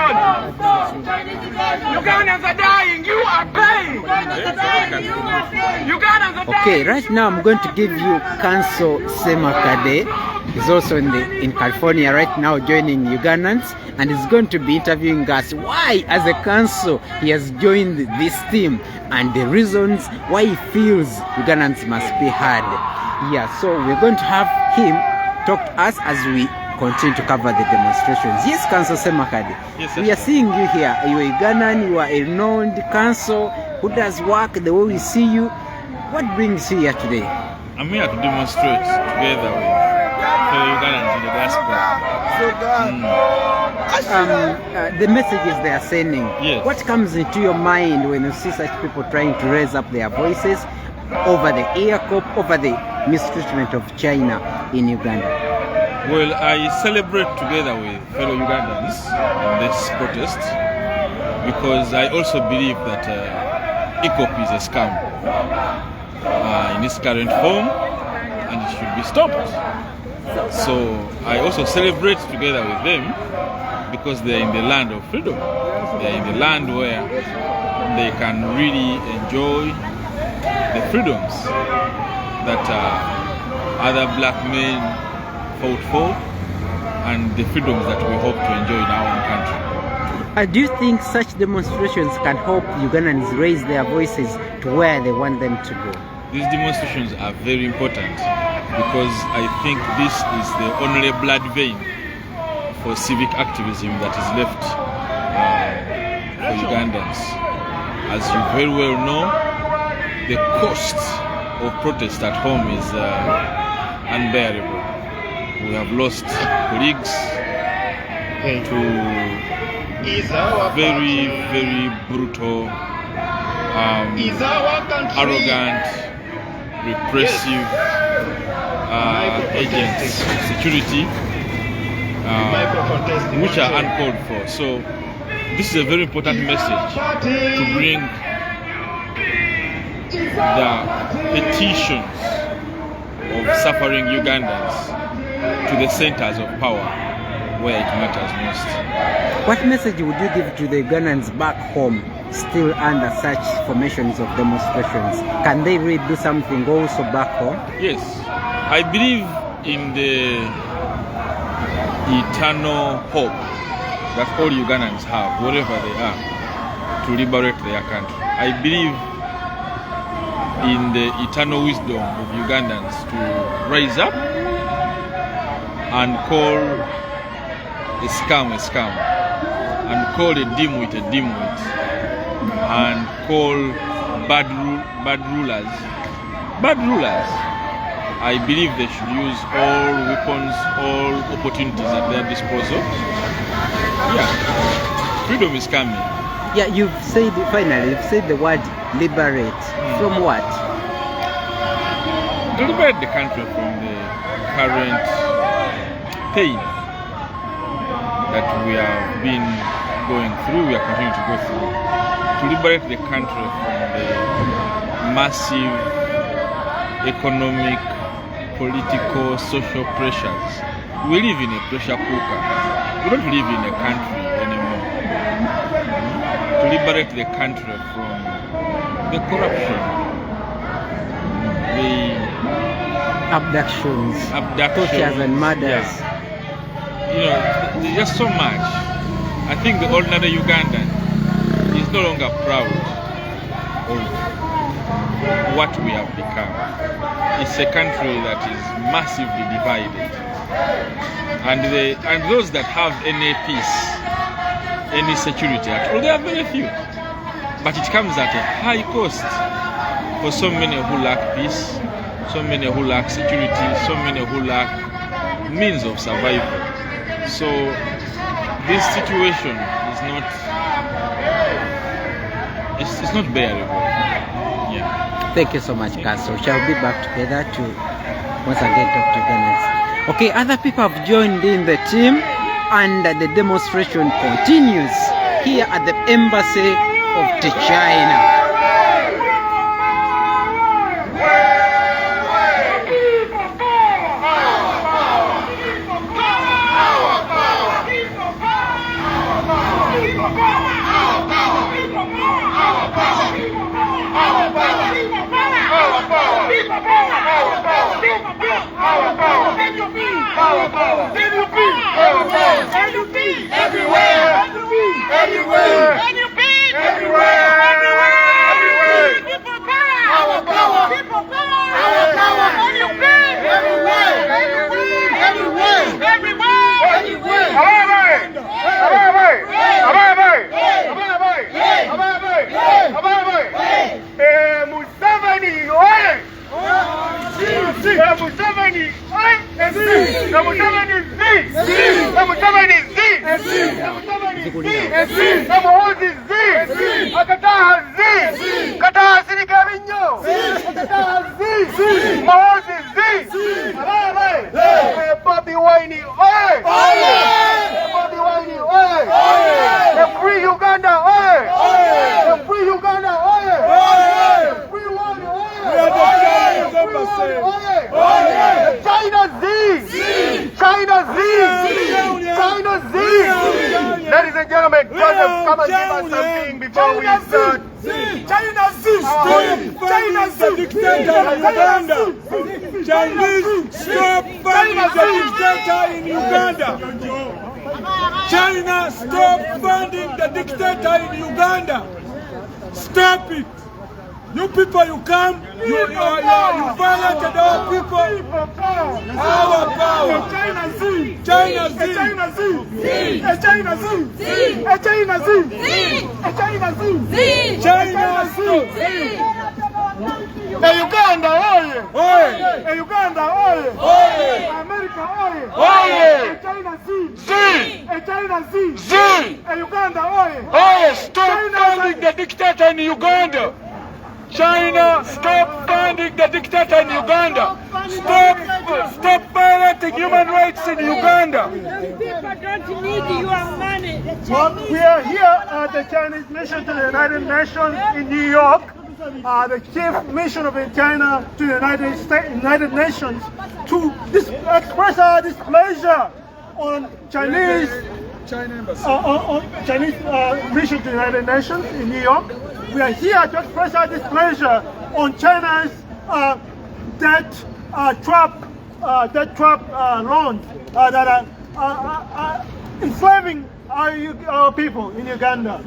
Speaker 4: Stop Chinese evasion!
Speaker 3: Ugandans are dying, you are paying!
Speaker 4: Ugandans are dying, you are paying!
Speaker 3: Ugandans are dying!
Speaker 1: Okay, right now I'm going to give you Councilor Semakade. He's also in California right now joining Ugandans, and he's going to be interviewing us why as a council he has joined this team and the reasons why he feels Ugandans must be heard. Yeah, so we're going to have him talk to us as we continue to cover the demonstrations. Yes, Council Semakadi.
Speaker 3: Yes,
Speaker 1: we are seeing you here. You are Ugandan, you are a renowned council who does work the way we see you. What brings you here today?
Speaker 3: I'm here to demonstrate together with fellow Ugandans in the diaspora.
Speaker 1: The messages they are sending.
Speaker 3: Yes.
Speaker 1: What comes into your mind when you see such people trying to raise up their voices over the EACOP, over the mistreatment of China in Uganda?
Speaker 3: Well, I celebrate together with fellow Ugandans in this protest because I also believe that EACOP is a scam in its current form and it should be stopped. So I also celebrate together with them because they're in the land of freedom. They're in the land where they can really enjoy the freedoms that other black men fought for and the freedoms that we hope to enjoy in our own country.
Speaker 1: Do you think such demonstrations can help Ugandans raise their voices to where they want them to go?
Speaker 3: These demonstrations are very important because I think this is the only blood vein for civic activism that is left for Ugandans. As you very well know, the cost of protest at home is unbearable. We have lost colleagues to very, very brutal, arrogant, repressive agents of security, which are uncalled for. So this is a very important message to bring the petitions of suffering Ugandans to the centers of power where it matters most.
Speaker 1: What message would you give to the Ugandans back home still under such formations of demonstrations? Can they really do something also back home?
Speaker 3: Yes, I believe in the eternal hope that all Ugandans have, wherever they are, to liberate their country. I believe in the eternal wisdom of Ugandans to rise up and call a scam, and call a dimwit, and call bad rulers. I believe they should use all weapons, all opportunities at their disposal. Yeah, freedom is coming.
Speaker 1: Yeah, you've said the word liberate. From what?
Speaker 3: To liberate the country from the current pain that we have been going through, we are continuing to go through. To liberate the country from the massive economic, political, social pressures. We live in a pressure cooker. We don't live in a country anymore. To liberate the country from the corruption, the
Speaker 1: abductions, tortures and murders.
Speaker 3: Yeah. You know, there's just so much. I think the ordinary Ugandan is no longer proud of what we have become. It's a country that is massively divided, and those that have any peace, any security at all, they are very few. But it comes at a high cost for so many who lack peace, so many who lack security, so many who lack means of survival. So this situation is not, it's not bearable. Yeah.
Speaker 1: Thank you so much, Council. Shall we be back together to once again talk to Ugandans? Okay, other people have joined in the team and the demonstration continues here at the embassy of China.
Speaker 3: Everywhere. Everywhere. Everywhere.
Speaker 4: People power.
Speaker 3: Our power.
Speaker 4: People power.
Speaker 3: Our power.
Speaker 4: Everywhere.
Speaker 3: Everywhere. Everywhere. Everywhere. Museveni, oye! Museveni, oye! Museveni Bobby Wine, oye! Bobby Wine, oye! Free Uganda, oye! Free Uganda, oye! Free Wine, oye! China Z! China Z! China Z! Ladies and gentlemen, Joseph, come and give us something before we start.
Speaker 5: China Z! China Z! Dictator in Uganda! Chinese, stop funding the dictator in Uganda! China, stop funding the dictator in Uganda! Stop it! You people, you come, you violated our people. Our power. China Z. China Z. China Z. China Z. China Z. China Z. China Z.
Speaker 3: Uganda, oye!
Speaker 5: Oye!
Speaker 3: Uganda, oye!
Speaker 5: Oye!
Speaker 3: America, oye!
Speaker 5: Oye!
Speaker 3: China Z!
Speaker 5: Z.
Speaker 3: China Z!
Speaker 5: Z.
Speaker 3: Uganda, oye!
Speaker 5: Oye! Stop funding the dictator in Uganda! China, stop funding the dictator in Uganda. Stop violating human rights in Uganda.
Speaker 4: People don't need your money.
Speaker 3: Well, we are here at the Chinese mission to the United Nations in New York. The chief mission of China to the United Nations to express our displeasure on Chinese Chinese mission to the United Nations in New York. We are here to express our displeasure on China's debt trap loans that are enslaving our people in Uganda.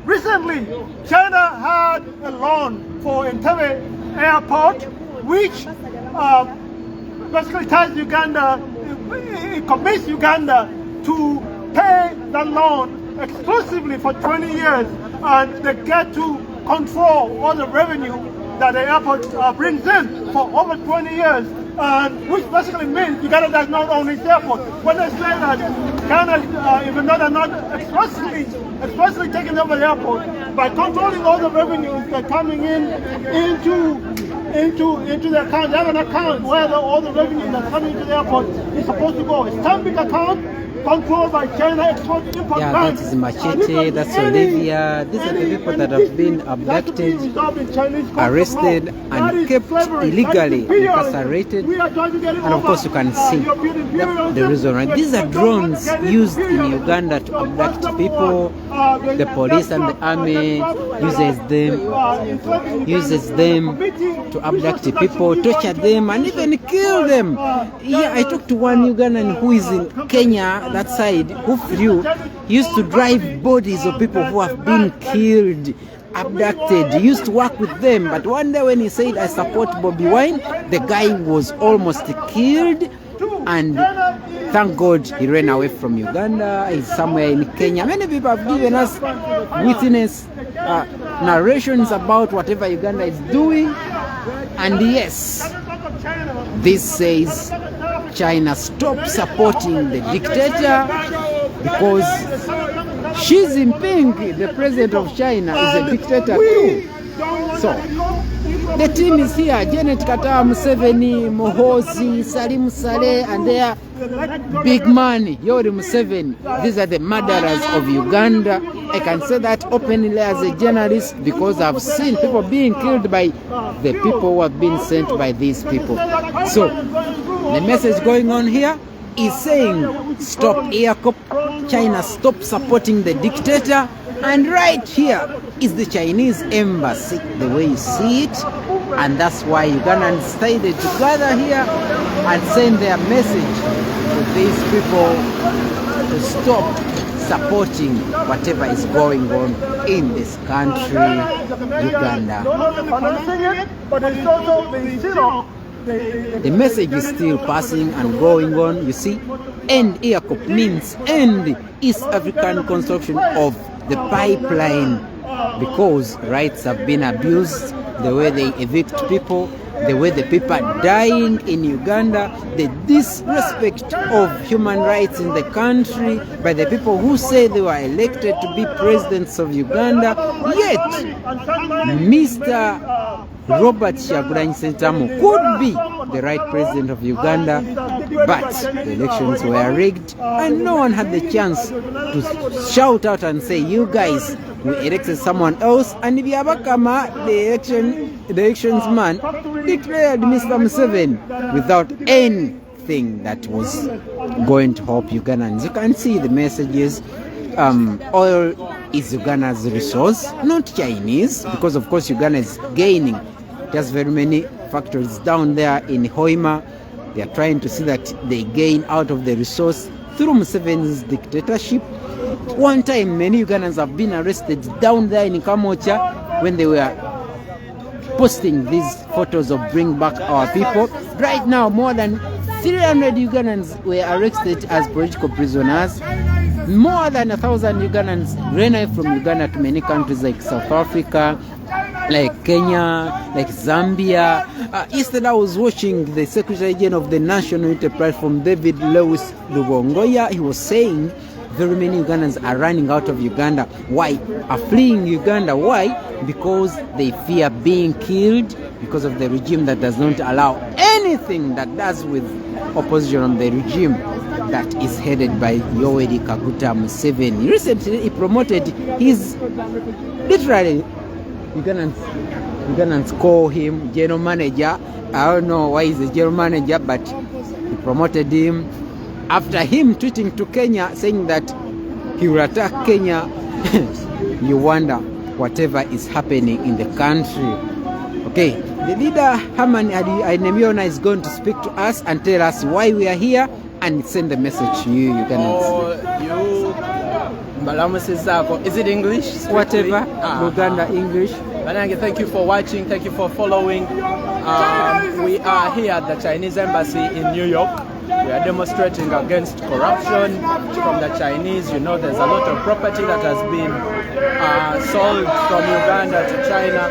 Speaker 3: Recently, China had a loan for Entebbe Airport, which basically ties Uganda, it commits Uganda to pay the loan exclusively for 20 years, and they get to control all the revenue that the airport brings in for over 20 years, which basically means Uganda does not own its airport. When they say that China, even though they're not expressly taking over the airport, by controlling all the revenues that are coming into the account, they have an account where all the revenue that's coming into the airport is supposed to go. It's a big account controlled by China Export Import
Speaker 1: Yeah,
Speaker 3: Bank.
Speaker 1: that is Machete, that's Olivia. These are the people that have been abducted, arrested, and kept illegally incarcerated. And of course, you can see the reason, right? These are drones used in Uganda to abduct people. The police and the army uses them to abduct people, torture them, and even kill them. Yeah, I talked to one Ugandan who is in Kenya, that side, who flew. He used to drive bodies of people who have been killed, abducted. He used to work with them, but one day when he said, I support Bobby Wine, the guy was almost killed, and thank God he ran away from Uganda. He's somewhere in Kenya. Many people have given us witness narrations about whatever Uganda is doing, and yes, this says China stop supporting the dictator, because Xi Jinping, the president of China, is a dictator too. So the team is here: Janet Kata, Museveni, Mohozi, Salim Saleh, and their big money, Yoweri Museveni. These are the murderers of Uganda. I can say that openly as a journalist, because I've seen people being killed by the people who have been sent by these people. So the message going on here is saying, stop air cop, China stop supporting the dictator. And right here is the Chinese embassy, the way you see it. And that's why Ugandans decided to gather here and send their message to these people to stop supporting whatever is going on in this country, Uganda. The message is still passing and going on, you see. End EACOP means end East African construction of the pipeline, because rights have been abused, the way they evict people, the way the people are dying in Uganda, the disrespect of human rights in the country by the people who say they were elected to be presidents of Uganda. Yet, Mr. Robert Kyagulanyi Ssentamu could be the right president of Uganda, but the elections were rigged and no one had the chance to shout out and say, you guys, we elected someone else, and Byabakama, the elections man, declared Mr. Museveni without anything that was going to help Ugandans. You can see the messages. Oil is Uganda's resource, not Chinese, because of course Uganda is gaining just very many factories down there in Hoima. They are trying to see that they gain out of the resource through Museveni's dictatorship. One time, many Ugandans have been arrested down there in Kamocha when they were posting these photos of bring back our people. Right now, more than 300 Ugandans were arrested as political prisoners. More than 1,000 Ugandans ran away from Uganda to many countries like South Africa, like Kenya, like Zambia. Yesterday I was watching the Secretary General of the National Unity Platform, David Lewis Lubongoya. He was saying very many Ugandans are running out of Uganda. Why? Are fleeing Uganda. Why? Because they fear being killed, because of the regime that does not allow anything that does with opposition on the regime that is headed by Yoweri Kaguta Museveni. Recently he promoted his, literally, Ugandans call him general manager. I don't know why he's a general manager, but he promoted him after him tweeting to Kenya saying that he will attack Kenya. You wonder whatever is happening in the country. Okay, the leader Herman Ainemiona is going to speak to us and tell us why we are here and send a message to you, Ugandans.
Speaker 6: Is it English? Strictly?
Speaker 1: Whatever, Uganda English.
Speaker 6: Banange, thank you for watching, thank you for following. We are here at the Chinese Embassy in New York. We are demonstrating against corruption from the Chinese. You know, there's a lot of property that has been sold from Uganda to China,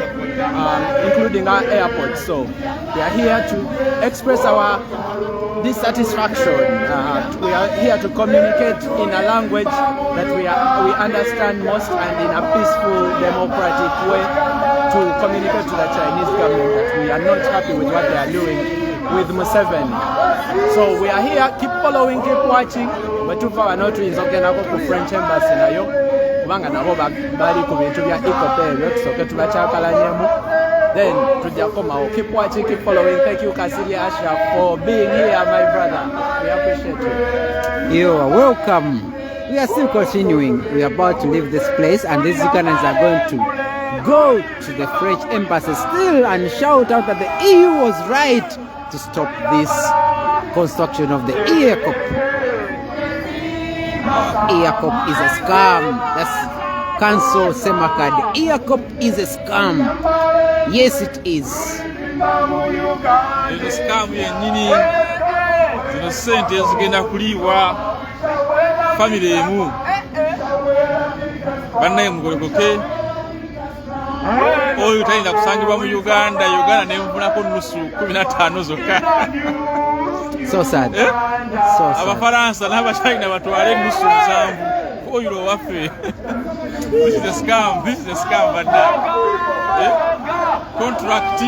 Speaker 6: including our airport. So we are here to express our dissatisfaction. We are here to communicate in a language that we understand most, and in a peaceful, democratic way to communicate to the Chinese government that we are not happy with what they are doing with Museveni. So we are here, keep following, keep watching. Batufa wano tuyinza okugendako ku French Embassy nayo kubanga nabo bali ku bintu bya EACOP ebyo tusooke tubakyakalanyemu. Then tujja komawo. Keep watching, keep following. Thank you, Kasirye Ashraf, for being here, my brother. We appreciate you.
Speaker 1: You are welcome. We are still continuing. We are about to leave this place, and these Ugandans are going to go to the French Embassy still and shout out that the EU was right to stop this construction of the EACOP. EACOP is a scam. That's Council Semakad. EACOP is a scam. Yes, it is.
Speaker 7: It is scam yennyini. Zino sente zigenda kuliibwa family emu. Bannaye mugolokoke. Oyo talina kusangibwa mu Uganda n'enfunako nusu 15 zokka.
Speaker 1: So sad.
Speaker 7: So
Speaker 1: sad.
Speaker 7: Abafaransa n'Abachina batwale nusu 7. Oyo waffe. This is a scam. This is a scam, but contract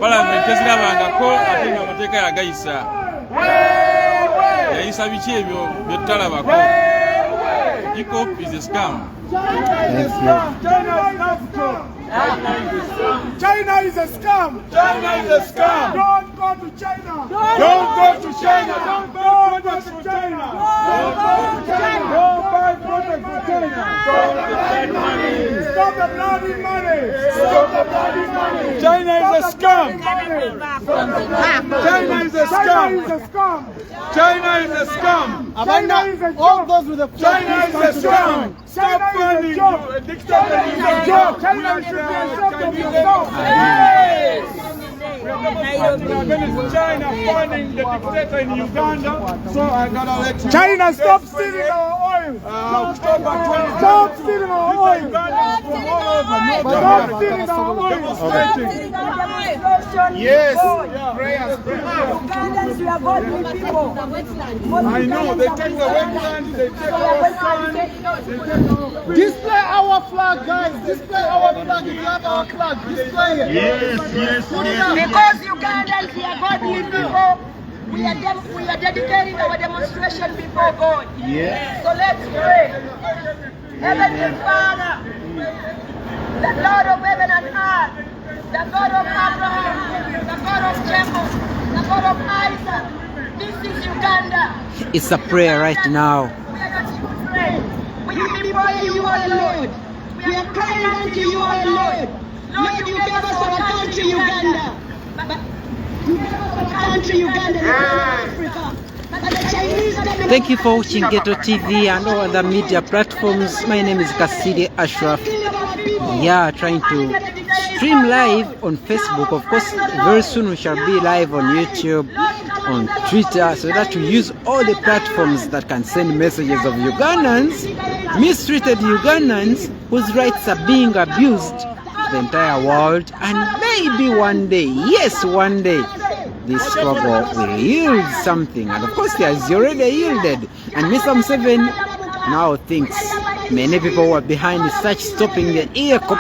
Speaker 7: parliament ezirabangako ate nga amateeka yagayisa. Yayisa biki ebyo bye tutalabako. EACOP is a scam.
Speaker 1: Thank you.
Speaker 5: China is a scam.
Speaker 2: China is a scam.
Speaker 5: Don't go to China.
Speaker 2: Don't go to China.
Speaker 5: Don't buy products from China.
Speaker 2: Don't go to China.
Speaker 5: Don't buy products from China.
Speaker 2: Stop the
Speaker 5: bloody money! Stop the bloody money! China is a scam! China is a scam! China is a scam!
Speaker 2: All those with the
Speaker 5: China is a scam! Stop funding dictatorship! China should be China funding the dictator in Uganda, so I gotta let you
Speaker 3: China, stop stealing our oil! Stop stealing our oil! Stop stealing our oil!
Speaker 5: Yes.
Speaker 4: Ugandans, we are godly people.
Speaker 5: I know, they take the wetlands, they take our sun, they take our...
Speaker 2: Display our flag, guys. Display our flag. If you have our flag, display it.
Speaker 5: Yes.
Speaker 4: Because Ugandans, we are godly people. We are dedicating our demonstration before God.
Speaker 5: Yes.
Speaker 4: So let's pray. Heavenly Father, the Lord of heaven and earth, the God of Abraham, the God of Jacob, the God of Isaac, this is Uganda.
Speaker 1: It's a prayer right now.
Speaker 4: We are not to pray. We are before you, our Lord. We are crying unto you, our Lord. Lord, you gave us our country, Uganda. You gave us our country, Uganda, Africa. But the Chinese government...
Speaker 1: Thank you for watching Ghetto TV and all other media platforms. My name is Kasirye Ashraf. Yeah, trying to stream live on Facebook. Of course, very soon we shall be live on YouTube, on Twitter, so that we use all the platforms that can send messages of Ugandans, mistreated Ugandans whose rights are being abused the entire world. And maybe one day, yes, one day, this struggle will yield something. And of course, he has already yielded. And Mr. Museveni now thinks many people who are behind such stopping the EACOP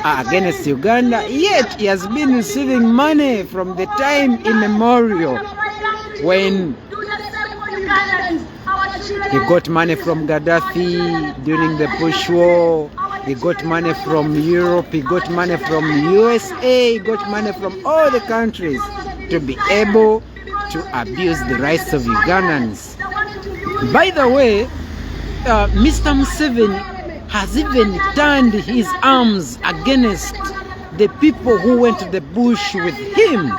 Speaker 1: are against Uganda, yet he has been receiving money from the time immemorial when he got money from Gaddafi during the Bush War. He got money from Europe, he got money from USA, he got money from all the countries to be able to abuse the rights of Ugandans. By the way, Mr. Museveni has even turned his arms against the people who went to the bush with him.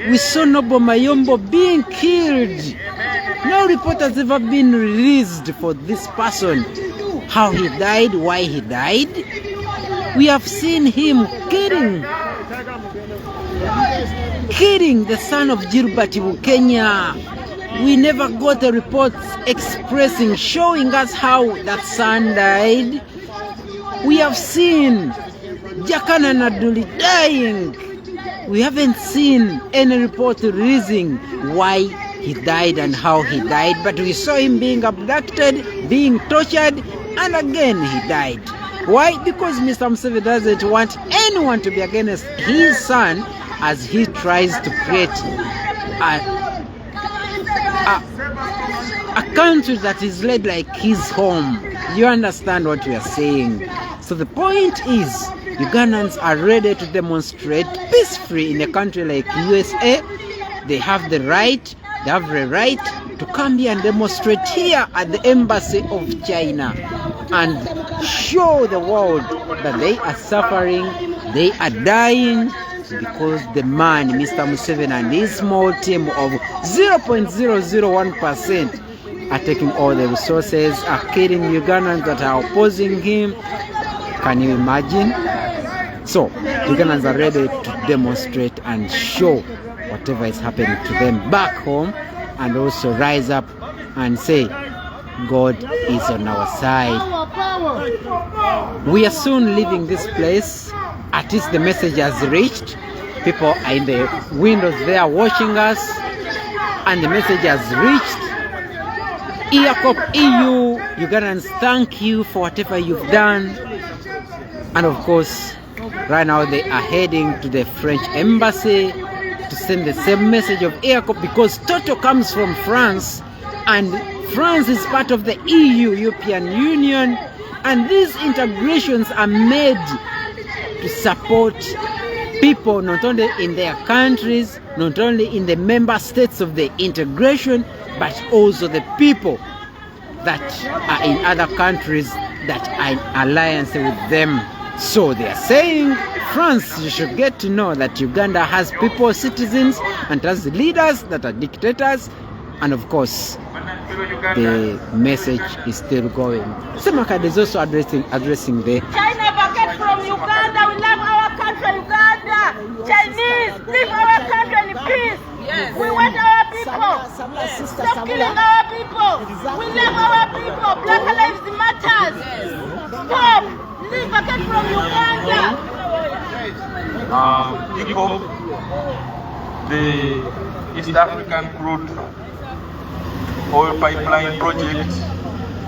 Speaker 1: We saw Nobo Mayombo being killed. No report has ever been released for this person. How he died, why he died. We have seen him killing the son of Gilbert Bukenya. We never got a report expressing, showing us how that son died. We have seen Jakana Naduli dying. We haven't seen any report releasing why he died and how he died, but we saw him being abducted, being tortured, and again he died. Why? Because Mr. Museveni doesn't want anyone to be against his son as he tries to create a country that is led like his home. You understand what we are saying? So the point is, Ugandans are ready to demonstrate peacefully in a country like USA. They have the right to come here and demonstrate here at the embassy of China and show the world that they are suffering, they are dying, because the man, Mr. Museveni, and his small team of 0.001% are taking all the resources, are killing Ugandans that are opposing him. Can you imagine? So, Ugandans are ready to demonstrate and show whatever is happening to them back home, and also rise up and say, God is on our side. We are soon leaving this place. At least the message has reached. People are in the windows there watching us, and the message has reached. EACOP, EU, Ugandans, thank you for whatever you've done. And of course, right now they are heading to the French embassy to send the same message of EACOP, because Toto comes from France, and France is part of the EU, European Union, and these integrations are made to support people not only in their countries, not only in the member states of the integration, but also the people that are in other countries that are in alliance with them. So they are saying, France, you should get to know that Uganda has people, citizens, and has leaders that are dictators. And of course, the message is still going. Semakad is also addressing the
Speaker 4: China bucket from Uganda. We love our country, Uganda. Chinese, leave our country in peace. Yes. We want our people. Stop killing our people. We love our people. Black lives matter. Stop. Leave bucket from Uganda.
Speaker 7: The East African crude oil pipeline project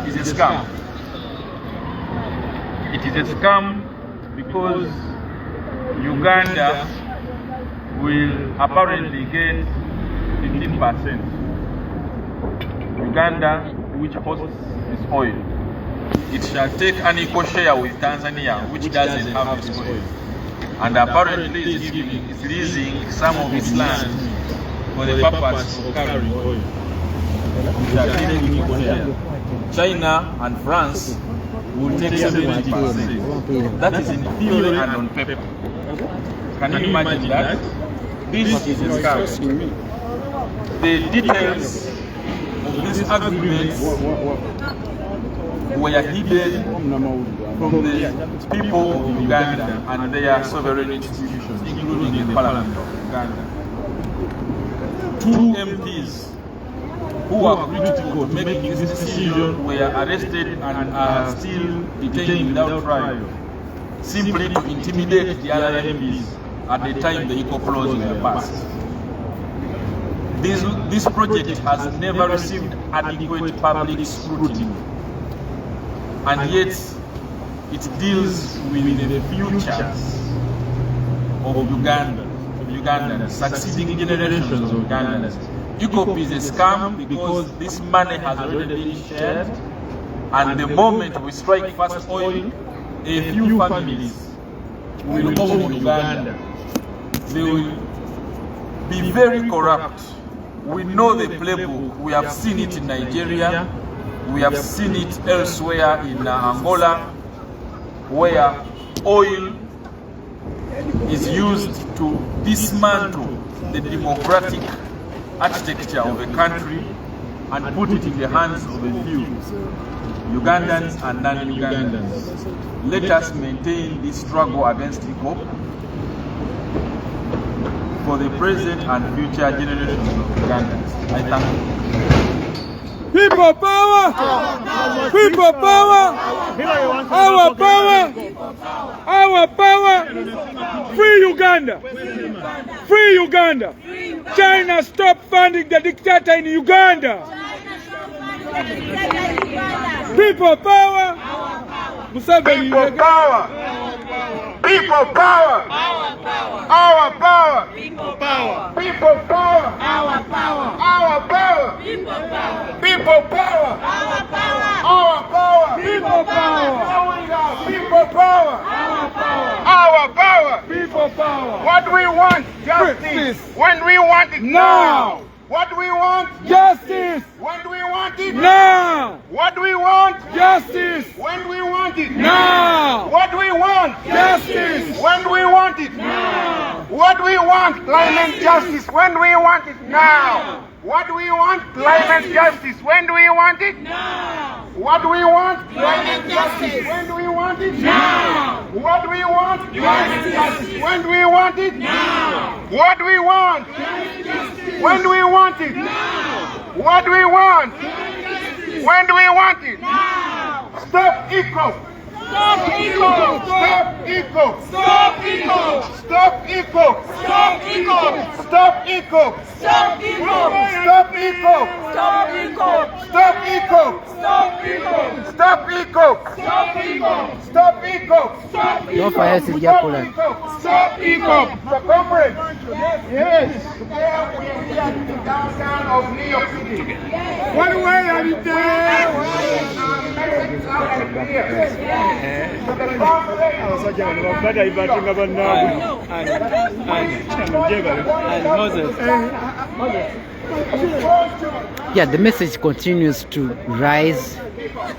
Speaker 7: is a scam. It is a scam because Uganda will apparently gain 15%. Uganda, which hosts this oil, it shall take an equal share with Tanzania, which doesn't have this oil. And apparently is leasing some of its land for the purpose of carrying oil. China and France will take 70%. That is in theory and on paper. Can you imagine that? This is a scam. The details of these agreements were hidden from the people of Uganda and their sovereign institutions, including the Parliament of Uganda. 2 MPs who are critical of making this decision were arrested and are still detained without trial, simply to intimidate the other MPs at the time the eco clause were passed. This project has never received adequate public scrutiny, and yet it deals with the futures of Ugandans, succeeding generations of Ugandans. ECOP is a scam because this money has already been shared, and the moment we strike first oil, a few families will own Uganda. They will be very corrupt. We know the playbook. We have seen it in Nigeria. We have seen it elsewhere in Angola, where oil is used to dismantle the democratic architecture of a country and put it in the hands of a few, Ugandans and non-Ugandans. Let us maintain this struggle against ECOP for the present and future generations of Ugandans. I thank you.
Speaker 5: People power! People power! Our power! Our power! Free Uganda! Free Uganda! China, stop funding the dictator in Uganda! People power! Museveni!
Speaker 3: People power! People power! Our power!
Speaker 2: People power.
Speaker 3: People power!
Speaker 2: Our power.
Speaker 3: Our power!
Speaker 2: People power.
Speaker 3: People power!
Speaker 2: Our power.
Speaker 3: Our power!
Speaker 5: People power!
Speaker 3: People power!
Speaker 2: Our power.
Speaker 3: Our power!
Speaker 5: People power!
Speaker 3: What we want? Justice! When we want it
Speaker 5: Now!
Speaker 3: What we want?
Speaker 5: Justice!
Speaker 3: When we want it
Speaker 5: Now!
Speaker 3: What we want?
Speaker 5: Justice!
Speaker 3: When we want it
Speaker 5: Now!
Speaker 3: What we want?
Speaker 5: Justice!
Speaker 3: When we want it
Speaker 5: Now!
Speaker 3: What we want? Climate justice. When we want it now. What we want? Climate justice. When do we want it?
Speaker 2: Now.
Speaker 3: What do we want?
Speaker 2: Climate justice.
Speaker 3: When do we want it?
Speaker 2: Now.
Speaker 3: What do we want?
Speaker 2: Climate justice.
Speaker 3: When do we want it?
Speaker 2: Now.
Speaker 3: What do we want?
Speaker 2: Climate justice.
Speaker 3: When do we want it?
Speaker 2: Now.
Speaker 3: What do we want?
Speaker 2: Climate justice.
Speaker 3: When do we want it?
Speaker 2: Now.
Speaker 3: Stop ECOP!
Speaker 2: Stop ECOP.
Speaker 3: Stop ECOP!
Speaker 2: Stop ECOP.
Speaker 3: Stop ECOP!
Speaker 2: Stop ECOP.
Speaker 3: Stop ECOP!
Speaker 2: Stop ECOP.
Speaker 3: Stop ECOP!
Speaker 2: Stop ECOP.
Speaker 3: Stop ECOP!
Speaker 2: Stop ECOP.
Speaker 3: Stop ECOP!
Speaker 2: Stop ECOP.
Speaker 3: Stop ECOP!
Speaker 2: Stop
Speaker 1: No fire sijakula.
Speaker 3: Stop ECOP! The comrade! Yes! Today we are here in the downtown of New York City.
Speaker 5: One way are you there?
Speaker 1: Yeah, the message continues to rise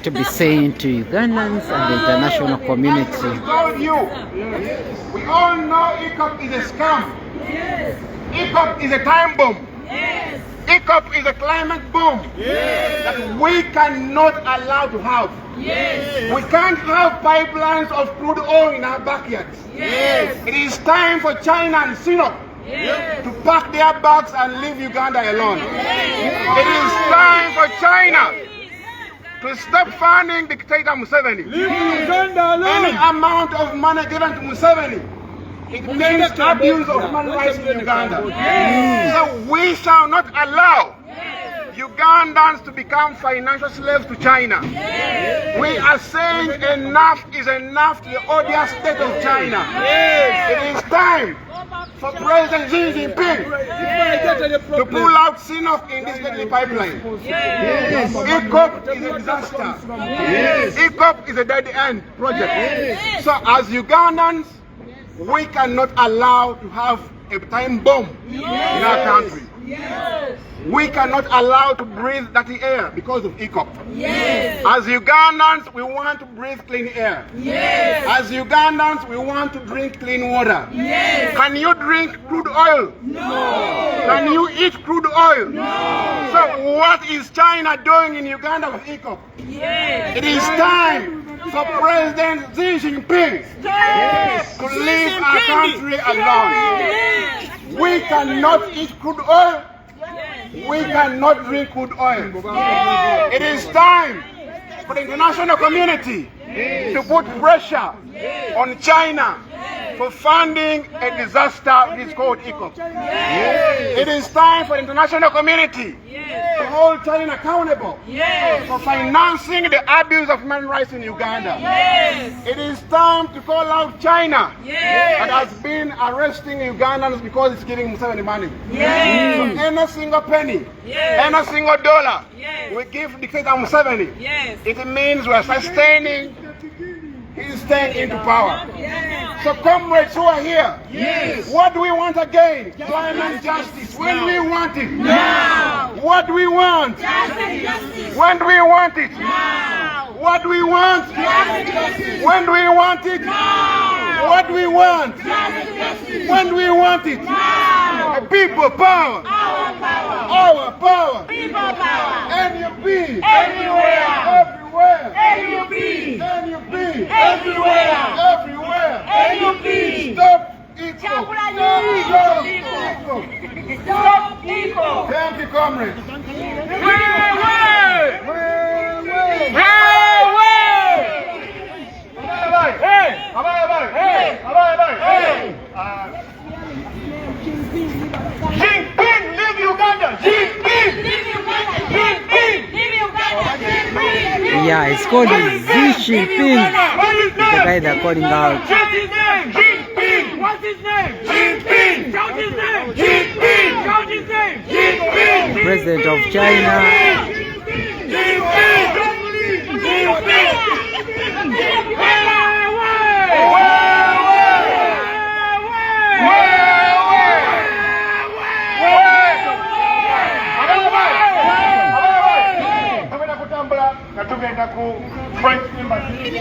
Speaker 1: to be saying to Ugandans and the international community?
Speaker 5: Told you. We all know ECOP is a scam. ECOP is a time bomb. ECOP is a climate bomb that we cannot allow to have. We can't have pipelines of crude oil in our backyards. It is time for China and Sinop to pack their bags and leave Uganda alone. It is time for China to stop funding dictator Museveni. Any amount of money given to Museveni, it means abuse of human rights in Uganda. So we shall not allow Ugandans to become financial slaves to China. We are saying enough is enough to the odious state of China. It is time for President Xi Jinping to pull out Sinop in this deadly pipeline. ECOP is a disaster. ECOP is a dead end project. So as Ugandans, we cannot allow to have a time bomb in our country. We cannot allow to breathe dirty air because of ECOP. As Ugandans, we want to breathe clean air. As Ugandans, we want to drink clean water. Can you drink crude oil? No. Can you eat crude oil? No. So what is China doing in Uganda with ECOP? It is time for President Xi Jinping to leave our country alone. We cannot eat crude oil. We cannot drink crude oil. It is time for the international community to put pressure on China for funding a disaster which is called ECOP. It is time for the international community to hold China accountable for financing the abuse of human rights in Uganda. It is time to call out China that has been arresting Ugandans because it's giving Museveni money. So any single penny, any single dollar we give dictator Museveni, it means we are sustaining his staying into power. So comrades who are here, what do we want again? Climate justice. When do we want it? Now. What do we want? Justice. When do we want it? Now. What do we want? Justice. When do we want it? Now. What do we want? Justice. When do we want it? Now. People power. Our power. Our power. People power. NUP. Everywhere. Everywhere. NUP. NUP. Everywhere. Everywhere. NUP. Stop ECOP. Stop ECOP. Stop ECOP. Thank you, comrades. Jinping, leave Uganda! Jinping! Leave Uganda! Jinping! Leave Uganda! Jinping!
Speaker 1: Yeah, it's called Xi Jinping. The guy they're calling out.
Speaker 5: What's his name? Jinping! What's his name? Jinping! Shout his name! Jinping! Shout his name! Jinping!
Speaker 1: President of China.
Speaker 5: Jinping! Jinping! Natugenda ku French embassy.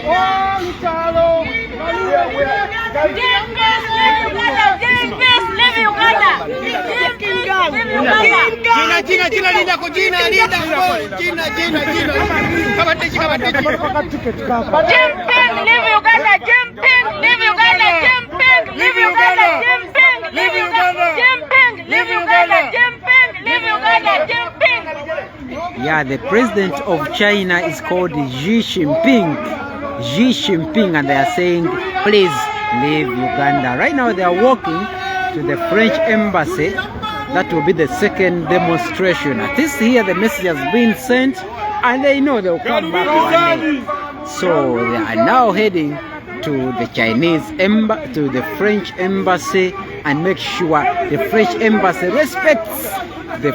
Speaker 1: Yeah, the president of China is called Xi Jinping. Xi Jinping, and they are saying, please leave Uganda. Right now they are walking to the French embassy. That will be the second demonstration. At least here the message has been sent, and they know they'll come back one day. So they are now heading to the to the French embassy, and make sure the French embassy respects the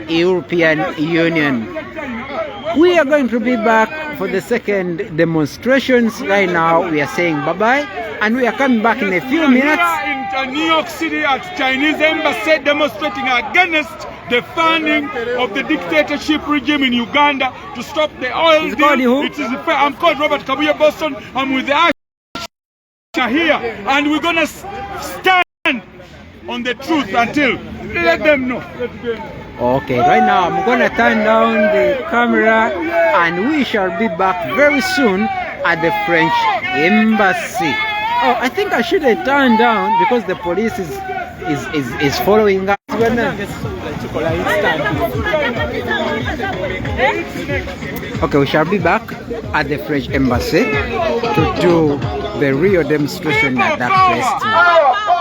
Speaker 1: European Union. We are going to be back for the second demonstrations. Right now we are saying bye-bye, and we are coming back in a few minutes.
Speaker 5: In New York City at Chinese embassy demonstrating against the funding of the dictatorship regime in Uganda, to stop the oil deal. It is fair. I'm called Robert Kabuye Boston. I'm with the Ashraf here, and we're gonna stand on the truth until let them know.
Speaker 1: Okay, right now I'm gonna turn down the camera, and we shall be back very soon at the French embassy. Oh, I think I should have turned down because the police is following us. Okay, we shall be back at the French embassy to do the real demonstration at that place too.